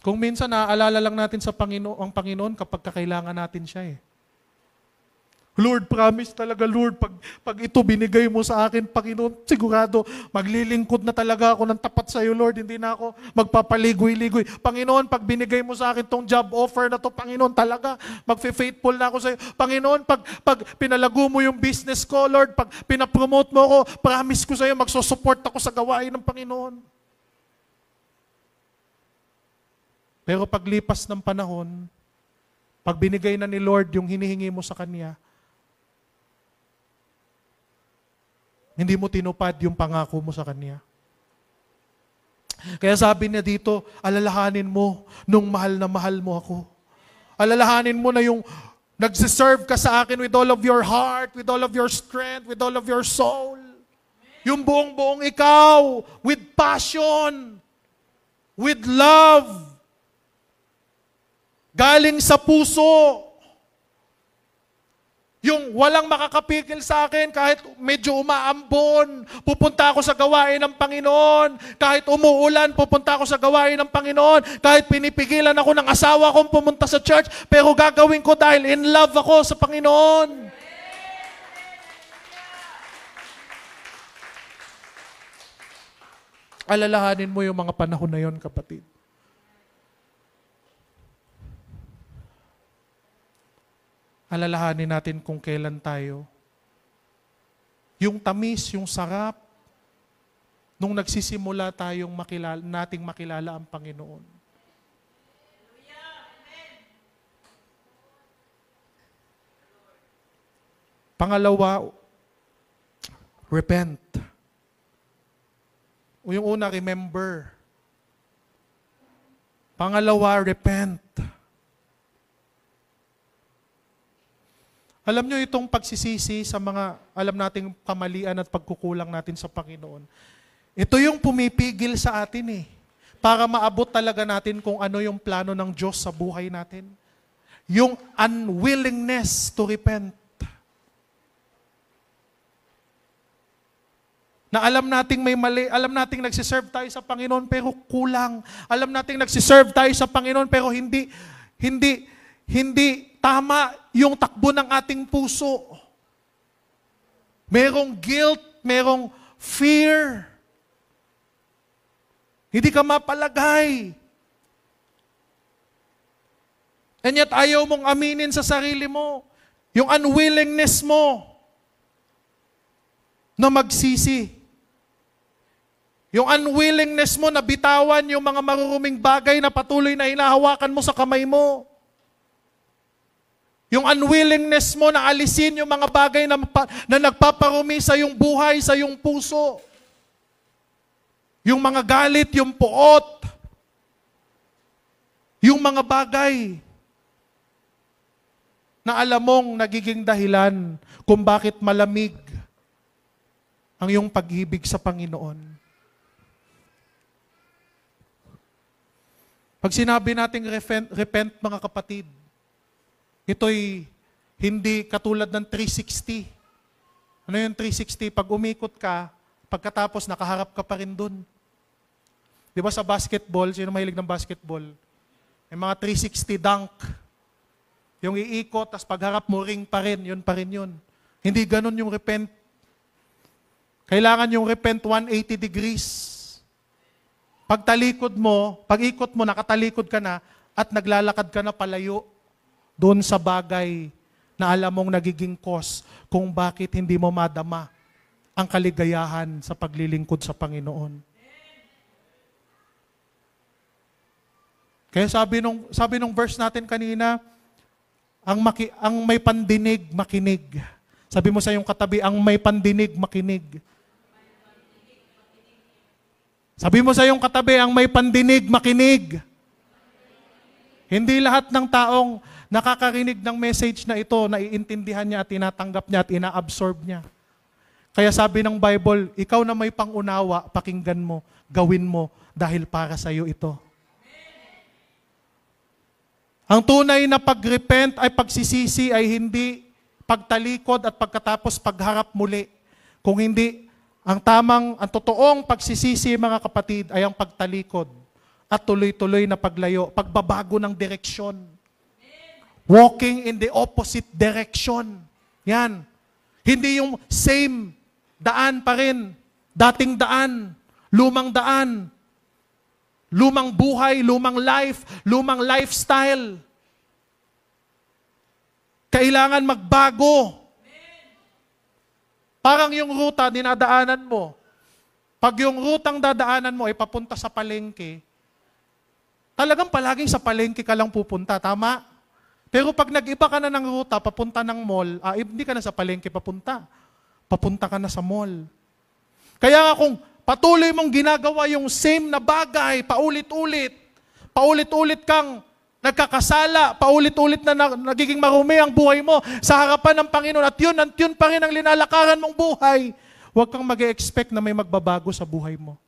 Kung minsan naaalala lang natin sa Panginoon, ang Panginoon kapag kakailangan natin siya eh. Lord, promise talaga, Lord, pag ito binigay mo sa akin, Panginoon, sigurado, maglilingkod na talaga ako ng tapat sa iyo, Lord. Hindi na ako magpapaligoy-ligoy. Panginoon, pag binigay mo sa akin tong job offer na to, Panginoon, talaga, magfe-faithful na ako sa iyo. Panginoon, pag pinalago mo yung business ko, Lord, pag pinapromote mo ako, promise ko sa iyo, magsusupport ako sa gawain ng Panginoon. Pero paglipas ng panahon, pag binigay na ni Lord yung hinihingi mo sa Kanya, hindi mo tinupad yung pangako mo sa Kanya. Kaya sabi niya dito, alalahanin mo nung mahal na mahal mo ako. Alalahanin mo na yung nagsiserve ka sa akin with all of your heart, with all of your strength, with all of your soul. Yung buong-buong ikaw, with passion, with love, galing sa puso. Yung walang makakapigil sa akin kahit medyo umaambon, pupunta ako sa gawain ng Panginoon. Kahit umuulan, pupunta ako sa gawain ng Panginoon. Kahit pinipigilan ako ng asawa kong pumunta sa church, pero gagawin ko dahil in love ako sa Panginoon. Alalahanin mo yung mga panahon na yon, kapatid. Alalahanin natin kung kailan tayo. Yung tamis, yung sarap, nung nagsisimula tayong nating makilala ang Panginoon. Pangalawa, repent. O yung una, remember. Pangalawa, repent. Alam nyo itong pagsisisi sa mga alam nating kamalian at pagkukulang natin sa Panginoon. Ito yung pumipigil sa atin para maabot talaga natin kung ano yung plano ng Diyos sa buhay natin. Yung unwillingness to repent. Na alam nating may mali, alam nating nagsiserve tayo sa Panginoon pero kulang. Alam nating nagsiserve tayo sa Panginoon pero hindi tama yung takbo ng ating puso. Merong guilt, merong fear. Hindi ka mapalagay. And yet ayaw mong aminin sa sarili mo yung unwillingness mo na magsisi. Yung unwillingness mo na bitawan yung mga maruruming bagay na patuloy na hinahawakan mo sa kamay mo. Yung unwillingness mo na alisin yung mga bagay na nagpaparumi sa iyong buhay, sa iyong puso. Yung mga galit, yung puot. Yung mga bagay na alam mong nagiging dahilan kung bakit malamig ang iyong pag-ibig sa Panginoon. Pag sinabi nating repent mga kapatid, ito'y hindi katulad ng 360. Ano yung 360? Pag umikot ka, pagkatapos nakaharap ka pa rin dun. Di ba sa basketball, sino mahilig ng basketball? May mga 360 dunk. Yung iikot, tas pagharap mo, ring pa rin, yun pa rin yun. Hindi ganun yung repent. Kailangan yung repent 180 degrees. Pag ikot mo, nakatalikod ka na, at naglalakad ka na palayo doon sa bagay na alam mong nagiging cause kung bakit hindi mo madama ang kaligayahan sa paglilingkod sa Panginoon. Kaya sabi nung verse natin kanina, ang may pandinig, makinig. Sabi mo sa iyong katabi, ang may pandinig, makinig. Sabi mo sa iyong katabi, ang may pandinig, makinig. Hindi lahat ng taong nakakarinig ng message na ito, naiintindihan niya at tinatanggap niya at ina-absorb niya. Kaya sabi ng Bible, ikaw na may pangunawa, pakinggan mo, gawin mo, dahil para sa iyo ito. Ang tunay na pagrepent ay pagsisisi ay hindi pagtalikod at pagkatapos pagharap muli. Kung hindi, ang totoong pagsisisi, mga kapatid, ay ang pagtalikod at tuloy-tuloy na paglayo, pagbabago ng direksyon. Walking in the opposite direction. Yan. Hindi yung same daan pa rin. Dating daan. Lumang daan. Lumang buhay, lumang life, lumang lifestyle. Kailangan magbago. Parang yung ruta, dinadaanan mo. Pag yung rutang dadaanan mo ay papunta sa palengke, talagang palaging sa palengke ka lang pupunta, tama? Pero pag nag-iba ka na ng ruta, papunta ng mall, hindi ka na sa palengke papunta. Papunta ka na sa mall. Kaya nga kung patuloy mong ginagawa yung same na bagay, paulit-ulit kang nagkakasala, paulit-ulit na nagiging marumi ang buhay mo sa harapan ng Panginoon at yun pa rin ang linalakaran mong buhay, huwag kang mag-expect na may magbabago sa buhay mo.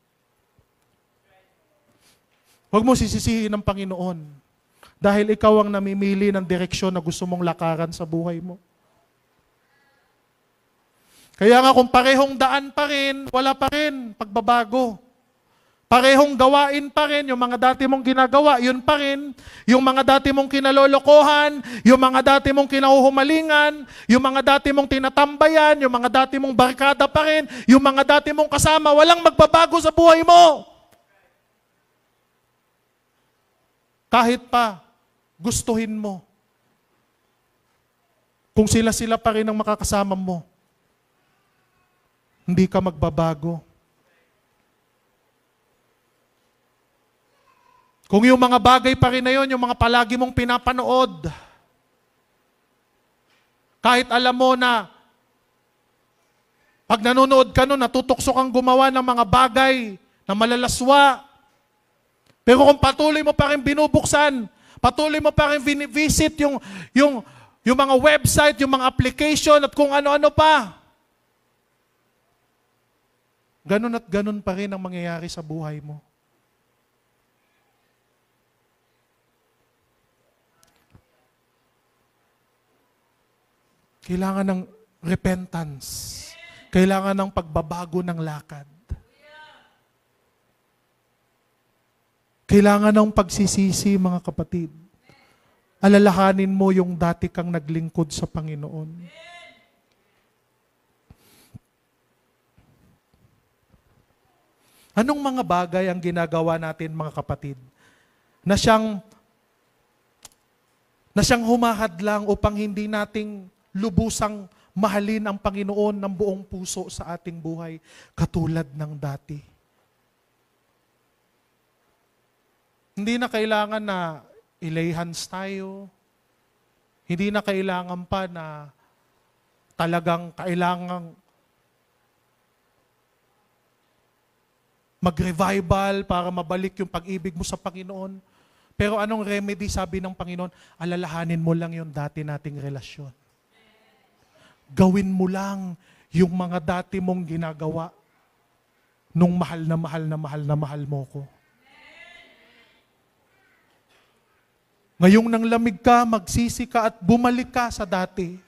Huwag mo sisisihin ng Panginoon dahil ikaw ang namimili ng direksyon na gusto mong lakaran sa buhay mo. Kaya nga kung parehong daan pa rin, wala pa rin pagbabago. Parehong gawain pa rin, yung mga dati mong ginagawa, yun pa rin. Yung mga dati mong kinalolokohan, yung mga dati mong kinahuhumalingan, yung mga dati mong tinatambayan, yung mga dati mong barkada pa rin, yung mga dati mong kasama, walang magbabago sa buhay mo. Kahit pa, gustuhin mo. Kung sila-sila pa rin ang makakasama mo, hindi ka magbabago. Kung yung mga bagay pa rin na yun, yung mga palagi mong pinapanood, kahit alam mo na pag nanonood ka nun, natutokso kang gumawa ng mga bagay na malalaswa. Pero kung patuloy mo pa rin binubuksan, patuloy mo pa rin visit yung mga website, yung mga application at kung ano-ano pa, ganun at ganun pa rin ang mangyayari sa buhay mo. Kailangan ng repentance. Kailangan ng pagbabago ng lakad. Kailangan ng pagsisisi, mga kapatid. Alalahanin mo yung dati kang naglingkod sa Panginoon. Anong mga bagay ang ginagawa natin, mga kapatid, na siyang humahadlang upang hindi nating lubusang mahalin ang Panginoon ng buong puso sa ating buhay, katulad ng dati. Hindi na kailangan na i-lay hands tayo. Hindi na kailangan pa na talagang kailangang mag-revival para mabalik yung pag-ibig mo sa Panginoon. Pero anong remedy, sabi ng Panginoon? Alalahanin mo lang yung dati nating relasyon. Gawin mo lang yung mga dati mong ginagawa nung mahal na mahal na mahal na mahal mo ko. Ngayong nang lamig ka, magsisi ka at bumalik ka sa dati.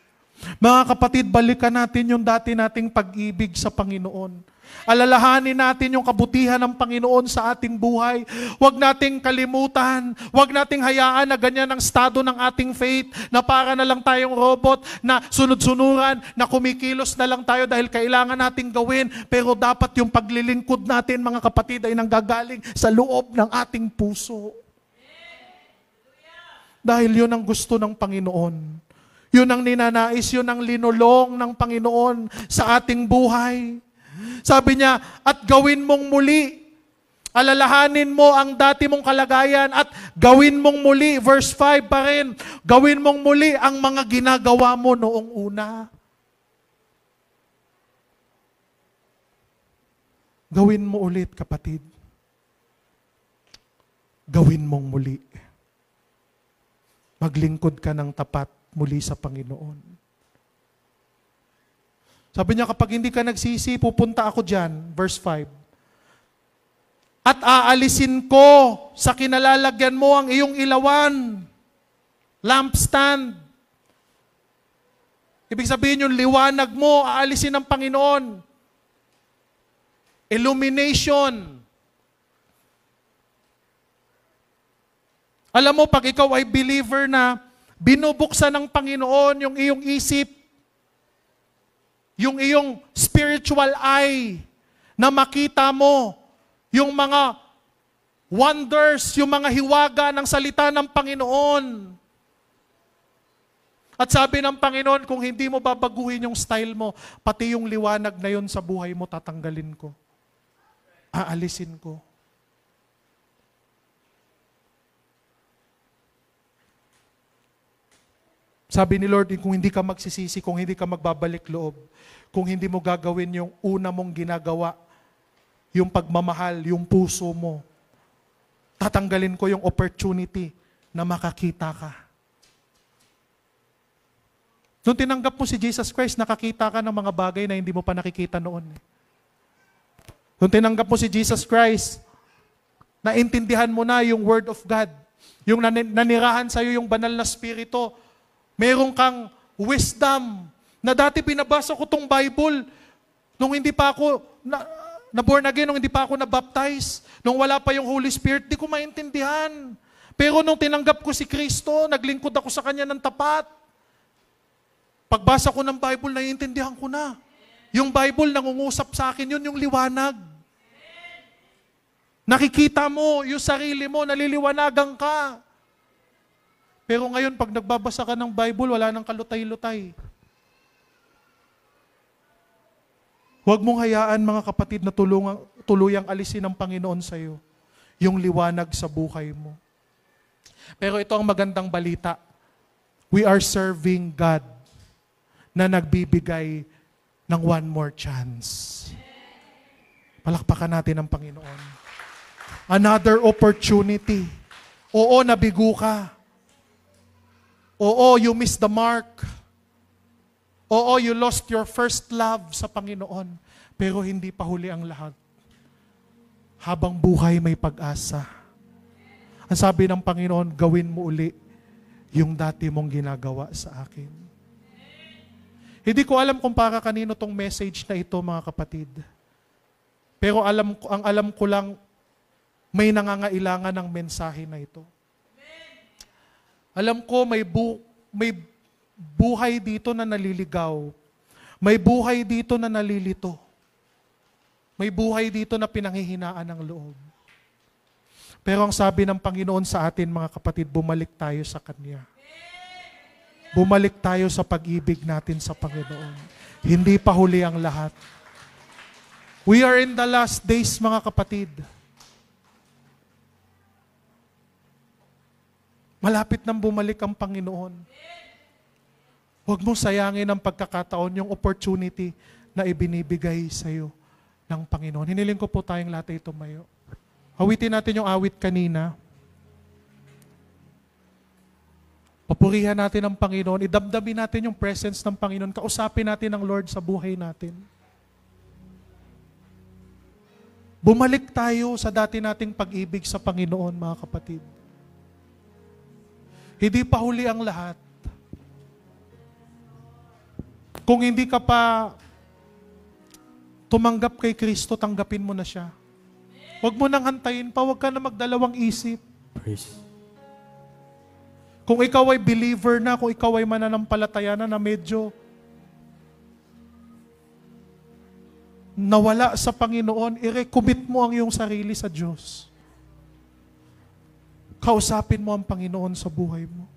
Mga kapatid, balikan natin yung dati nating pag-ibig sa Panginoon. Alalahanin natin yung kabutihan ng Panginoon sa ating buhay. Huwag nating kalimutan, huwag nating hayaan na ganyan ang estado ng ating faith, na para na lang tayong robot, na sunod-sunuran, na kumikilos na lang tayo dahil kailangan nating gawin. Pero dapat yung paglilingkod natin, mga kapatid, ay nanggagaling sa loob ng ating puso. Dahil yun ang gusto ng Panginoon. Yun ang ninanais, yun ang linulong ng Panginoon sa ating buhay. Sabi niya, at gawin mong muli. Alalahanin mo ang dati mong kalagayan at gawin mong muli. Verse 5 pa rin, gawin mong muli ang mga ginagawa mo noong una. Gawin mo ulit, kapatid. Gawin mong muli. maglingkod ka ng tapat muli sa Panginoon. Sabi niya, kapag hindi ka nagsisi, pupunta ako dyan. Verse 5. At aalisin ko sa kinalalagyan mo ang iyong ilawan. Lampstand. Ibig sabihin yung liwanag mo, aalisin ng Panginoon. Illumination. Alam mo, pag ikaw ay believer na binubuksan ng Panginoon yung iyong isip, yung iyong spiritual eye, na makita mo yung mga wonders, yung mga hiwaga ng salita ng Panginoon. At sabi ng Panginoon, kung hindi mo babaguhin yung style mo, pati yung liwanag na yun sa buhay mo, tatanggalin ko. Aalisin ko. Sabi ni Lord, kung hindi ka magsisisi, kung hindi ka magbabalik loob, kung hindi mo gagawin yung una mong ginagawa, yung pagmamahal, yung puso mo, tatanggalin ko yung opportunity na makakita ka. Nung tinanggap mo si Jesus Christ, nakakita ka ng mga bagay na hindi mo pa nakikita noon. Nung tinanggap mo si Jesus Christ, naintindihan mo na yung Word of God, yung nanirahan sa'yo yung banal na Spirito. Meron kang wisdom na dati binabasa ko tong Bible nung hindi pa ako na born again, nung hindi pa ako na-baptize, nung wala pa yung Holy Spirit, di ko maintindihan. Pero nung tinanggap ko si Kristo, naglingkod ako sa Kanya ng tapat. Pagbasa ko ng Bible, naiintindihan ko na. Yung Bible, nangungusap sa akin, yun yung liwanag. Nakikita mo, yung sarili mo, naliliwanagan ka. Pero ngayon, pag nagbabasa ka ng Bible, wala nang kalutay-lutay. Huwag mong hayaan, mga kapatid, na tuluyang alisin ng Panginoon sa iyo yung liwanag sa buhay mo. Pero ito ang magandang balita. We are serving God na nagbibigay ng one more chance. Palakpakan natin ang Panginoon. Another opportunity. Oo, nabigo ka. Oo, you missed the mark. Oo, you lost your first love sa Panginoon. Pero hindi pa huli ang lahat. Habang buhay may pag-asa. Ang sabi ng Panginoon, gawin mo uli yung dati mong ginagawa sa akin. Hindi ko alam kung para kanino tong message na ito, mga kapatid. Pero ang alam ko lang, may nangangailangan ng mensahe na ito. Alam ko may buhay dito na naliligaw. May buhay dito na nalilito. May buhay dito na pinanghihinaan ng loob. Pero ang sabi ng Panginoon sa atin, mga kapatid, bumalik tayo sa Kanya. Bumalik tayo sa pag-ibig natin sa Panginoon. Hindi pa huli ang lahat. We are in the last days, mga kapatid. Malapit nang bumalik ang Panginoon. Huwag mong sayangin ang pagkakataon, yung opportunity na ibinibigay sa iyo ng Panginoon. Hiniling ko po tayong lahat ay tumayo. Awitin natin yung awit kanina. Papurihan natin ang Panginoon. Idamdamin natin yung presence ng Panginoon. Kausapin natin ang Lord sa buhay natin. Bumalik tayo sa dati nating pag-ibig sa Panginoon, mga kapatid. Hindi pa huli ang lahat. Kung hindi ka pa tumanggap kay Kristo, tanggapin mo na siya. Huwag mo nang hantayin pa, huwag ka na magdalawang isip. Praise. Kung ikaw ay believer na, kung ikaw ay mananampalataya na medyo nawala sa Panginoon, i-recommit mo ang iyong sarili sa Diyos. Kausapin mo ang Panginoon sa buhay mo.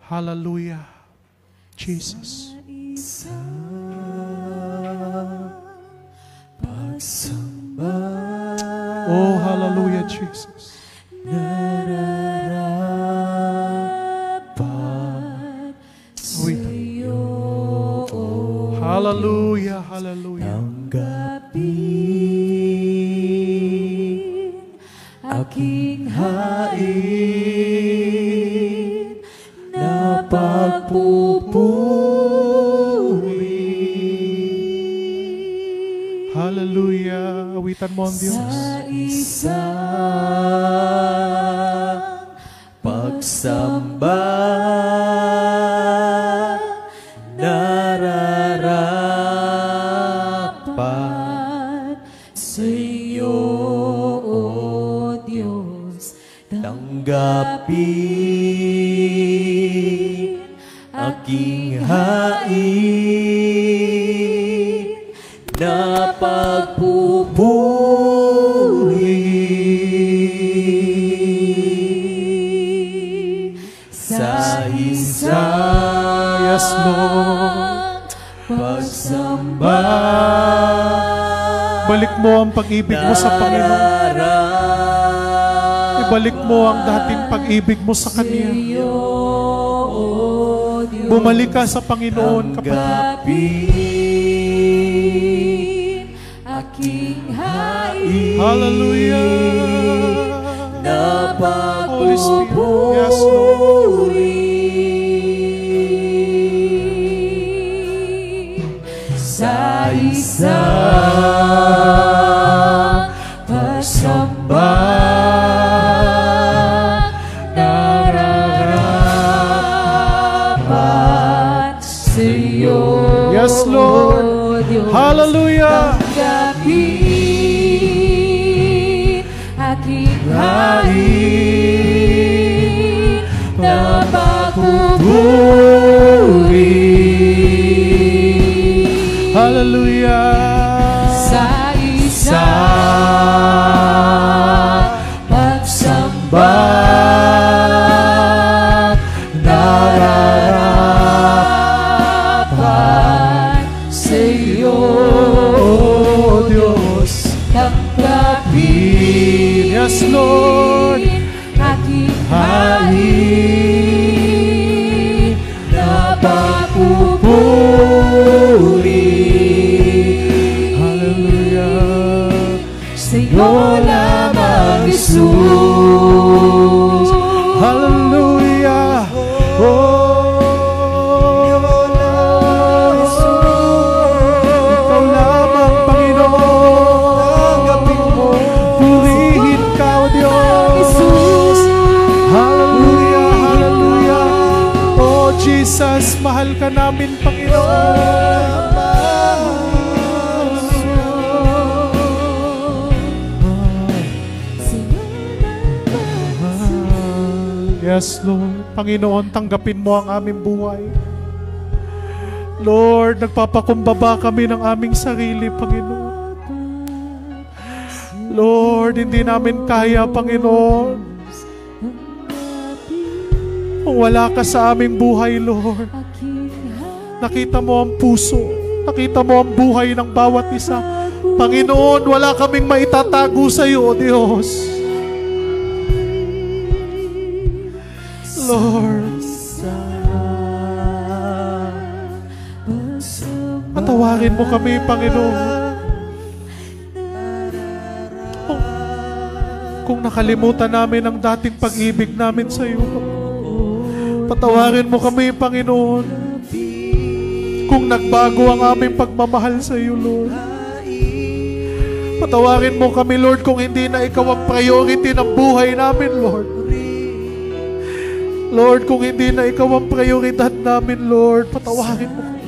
Hallelujah. Jesus. Oh, hallelujah, Jesus. Hallelujah, hallelujah. Tanggapin aking hain na pagpupuri. Hallelujah. Awitan mo ang Diyos. Sa isang pagsamba nararapat sa iyo, O Diyos. Tanggapin aking hain na pagpupuri. Sa isang Yes, Lord. pagsamba Balik mo ang pag-ibig mo sa Panginoon. Ibalik mo ang dating pag-ibig mo sa Kanya. Bumalik ka sa Panginoon, kapatid. Tanggapin aking hain Hallelujah. na Holy Spirit. Yes, Lord. Sa isang pagsamba nararapat sa iyo, Yes, Lord. O Diyos. Hallelujah. Tanggapin aking hain na pagpupuri. Hallelujah. Sa isang pagsamba nararapat sa iyo, O Diyos. Tanggapin, Yes, Lord. aking hain na pagpupuri. Sa'yo lamang, Jesus. Hallelujah. Ikaw lamang, Panginoon. Purihin ka, O Diyos. Hallelujah, hallelujah. Oh Jesus, mahal ka namin, Panginoon. Yes, Lord. Panginoon, tanggapin mo ang aming buhay. Lord, nagpapakumbaba kami ng aming sarili, Panginoon. Lord, hindi namin kaya, Panginoon. Kung wala ka sa aming buhay, Lord. Nakita mo ang puso. Nakita mo ang buhay ng bawat isa. Panginoon, wala kaming maitatago sa iyo, O Diyos. Lord, patawarin mo kami, Panginoon. Kung nakalimutan namin ang dating pag-ibig namin sa iyo, patawarin mo kami, Panginoon. Kung nagbago ang aming pagmamahal sa iyo, Lord. Patawarin mo kami, Lord, kung hindi na ikaw ang priority ng buhay namin, Lord. Lord, kung hindi na ikaw ang prioridad namin, Lord, patawarin mo kami.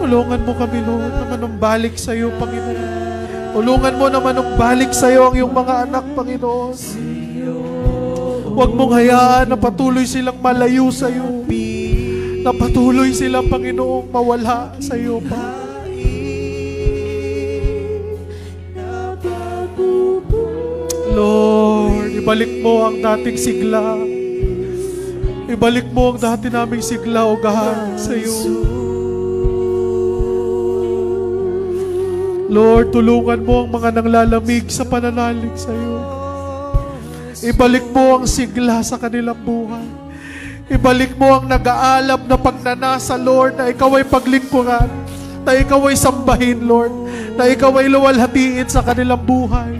Tulungan mo kami, Lord, na manumbalik sa iyo, Panginoon. Tulungan mo na manumbalik sa iyo ang iyong mga anak, Panginoon. Huwag mong hayaan na patuloy silang malayo sa iyo. Na patuloy silang, Panginoong, mawala sa iyo, Panginoon. Lord, ibalik mo ang dating sigla. Ibalik mo ang dati naming sigla, O God, sa iyo. Lord, tulungan mo ang mga nanglalamig sa pananalig sa iyo. Ibalik mo ang sigla sa kanilang buhay. Ibalik mo ang nag-aalab na pagnanasa, Lord, na ikaw ay paglingkuran. na ikaw ay sambahin, Lord, na ikaw ay luwalhatiin sa kanilang buhay.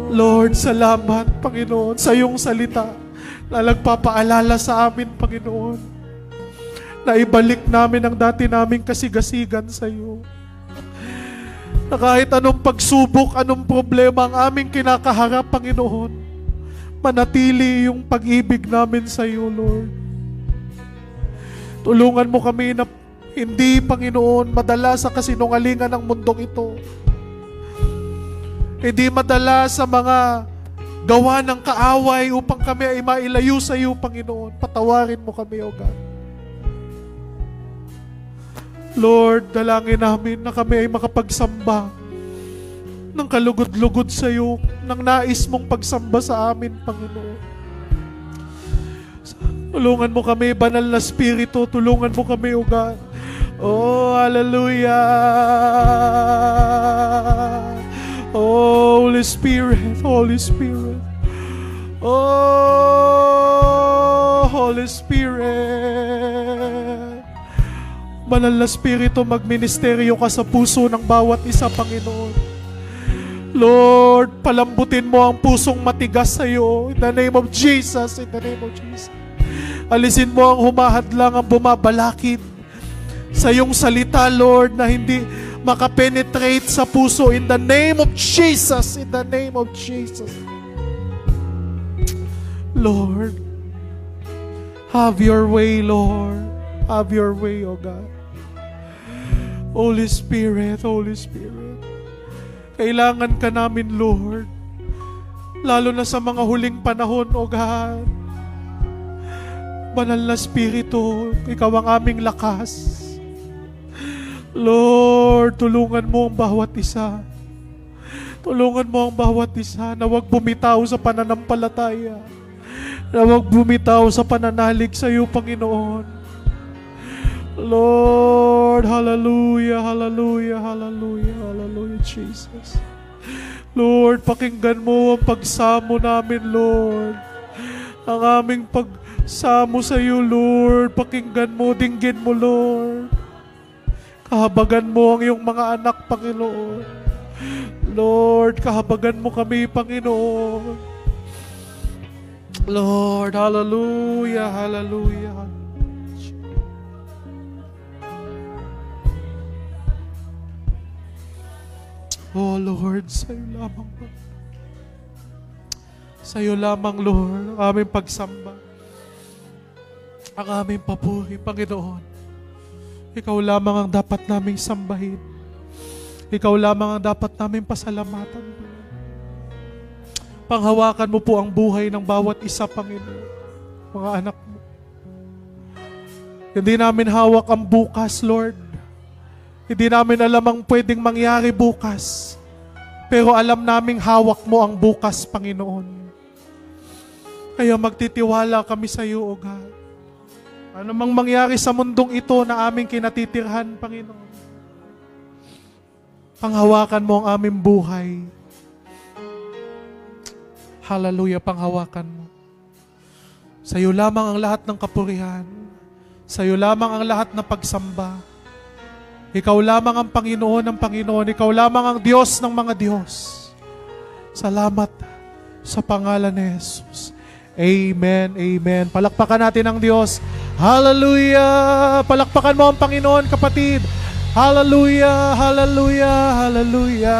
Lord, salamat, Panginoon, sa iyong salita na nagpapaalala sa amin, Panginoon, na ibalik namin ang dati naming kasigasigan sa iyo. Na kahit anong pagsubok, anong problema ang aming kinakaharap, Panginoon, manatili yung pag-ibig namin sa iyo, Lord. Tulungan mo kami na hindi, Panginoon, madala sa kasinungalingan ng mundong ito. Hindi madala sa mga gawa ng kaaway upang kami ay mailayo sa iyo, Panginoon. Patawarin mo kami, O God. Lord, dalangin namin na kami ay makapagsamba ng kalugod-lugod sa iyo, ng nais mong pagsamba sa amin, Panginoon. Tulungan mo kami, Banal na Espiritu, tulungan mo kami, O God. Oh, hallelujah. Oh, Holy Spirit, Holy Spirit. Oh, Holy Spirit. Banal na Espiritu, magministeryo ka sa puso ng bawat isa, Panginoon. Lord, palambutin mo ang pusong matigas sa iyo. In the name of Jesus, in the name of Jesus. Alisin mo ang humahadlang, ang bumabalakid sa iyong salita, Lord, na hindi makapenetrate sa puso. In the name of Jesus, in the name of Jesus. Lord, have your way, Lord. Have your way, O God. Holy Spirit, Holy Spirit. Kailangan ka namin, Lord. Lalo na sa mga huling panahon, O God. Banal na Espiritu, ikaw ang aming lakas. Lord, tulungan mo ang bawat isa. Tulungan mo ang bawat isa na huwag bumitaw sa pananampalataya. Na huwag bumitaw sa pananalig sa iyo, Panginoon. Lord, hallelujah, hallelujah, hallelujah, hallelujah, Jesus. Lord, pakinggan mo ang pagsamo namin, Lord. Ang aming pagsamo sa iyo, Lord. Pakinggan mo, dinggin mo, Lord. Kahabagan mo ang iyong mga anak, Panginoon. Lord, kahabagan mo kami, Panginoon. Lord, hallelujah, hallelujah. Oh Lord, sa iyo lamang, sa iyo lamang, Lord, ang aming pagsamba, ang aming papuri, Panginoon. Ikaw lamang ang dapat naming sambahin. Ikaw lamang ang dapat naming pasalamatan. Panghawakan mo po ang buhay ng bawat isa, Panginoon, mga anak mo. Hindi namin hawak ang bukas, Lord. Hindi namin alam ang pwedeng mangyari bukas. Pero alam naming hawak mo ang bukas, Panginoon. Kaya magtitiwala kami sa iyo, O God. Ano mang mangyari sa mundong ito na aming kinatitirhan, Panginoon. Panghawakan mo ang aming buhay. Hallelujah, panghawakan mo. Sa iyo lamang ang lahat ng kapurihan. Sa iyo lamang ang lahat ng pagsamba. Ikaw lamang ang Panginoon ng Panginoon. Ikaw lamang ang Diyos ng mga Diyos. Salamat sa pangalan ni Jesus. Amen, amen. Palakpakan natin ang Diyos. Hallelujah! Palakpakan mo ang Panginoon, kapatid. Hallelujah, hallelujah, hallelujah.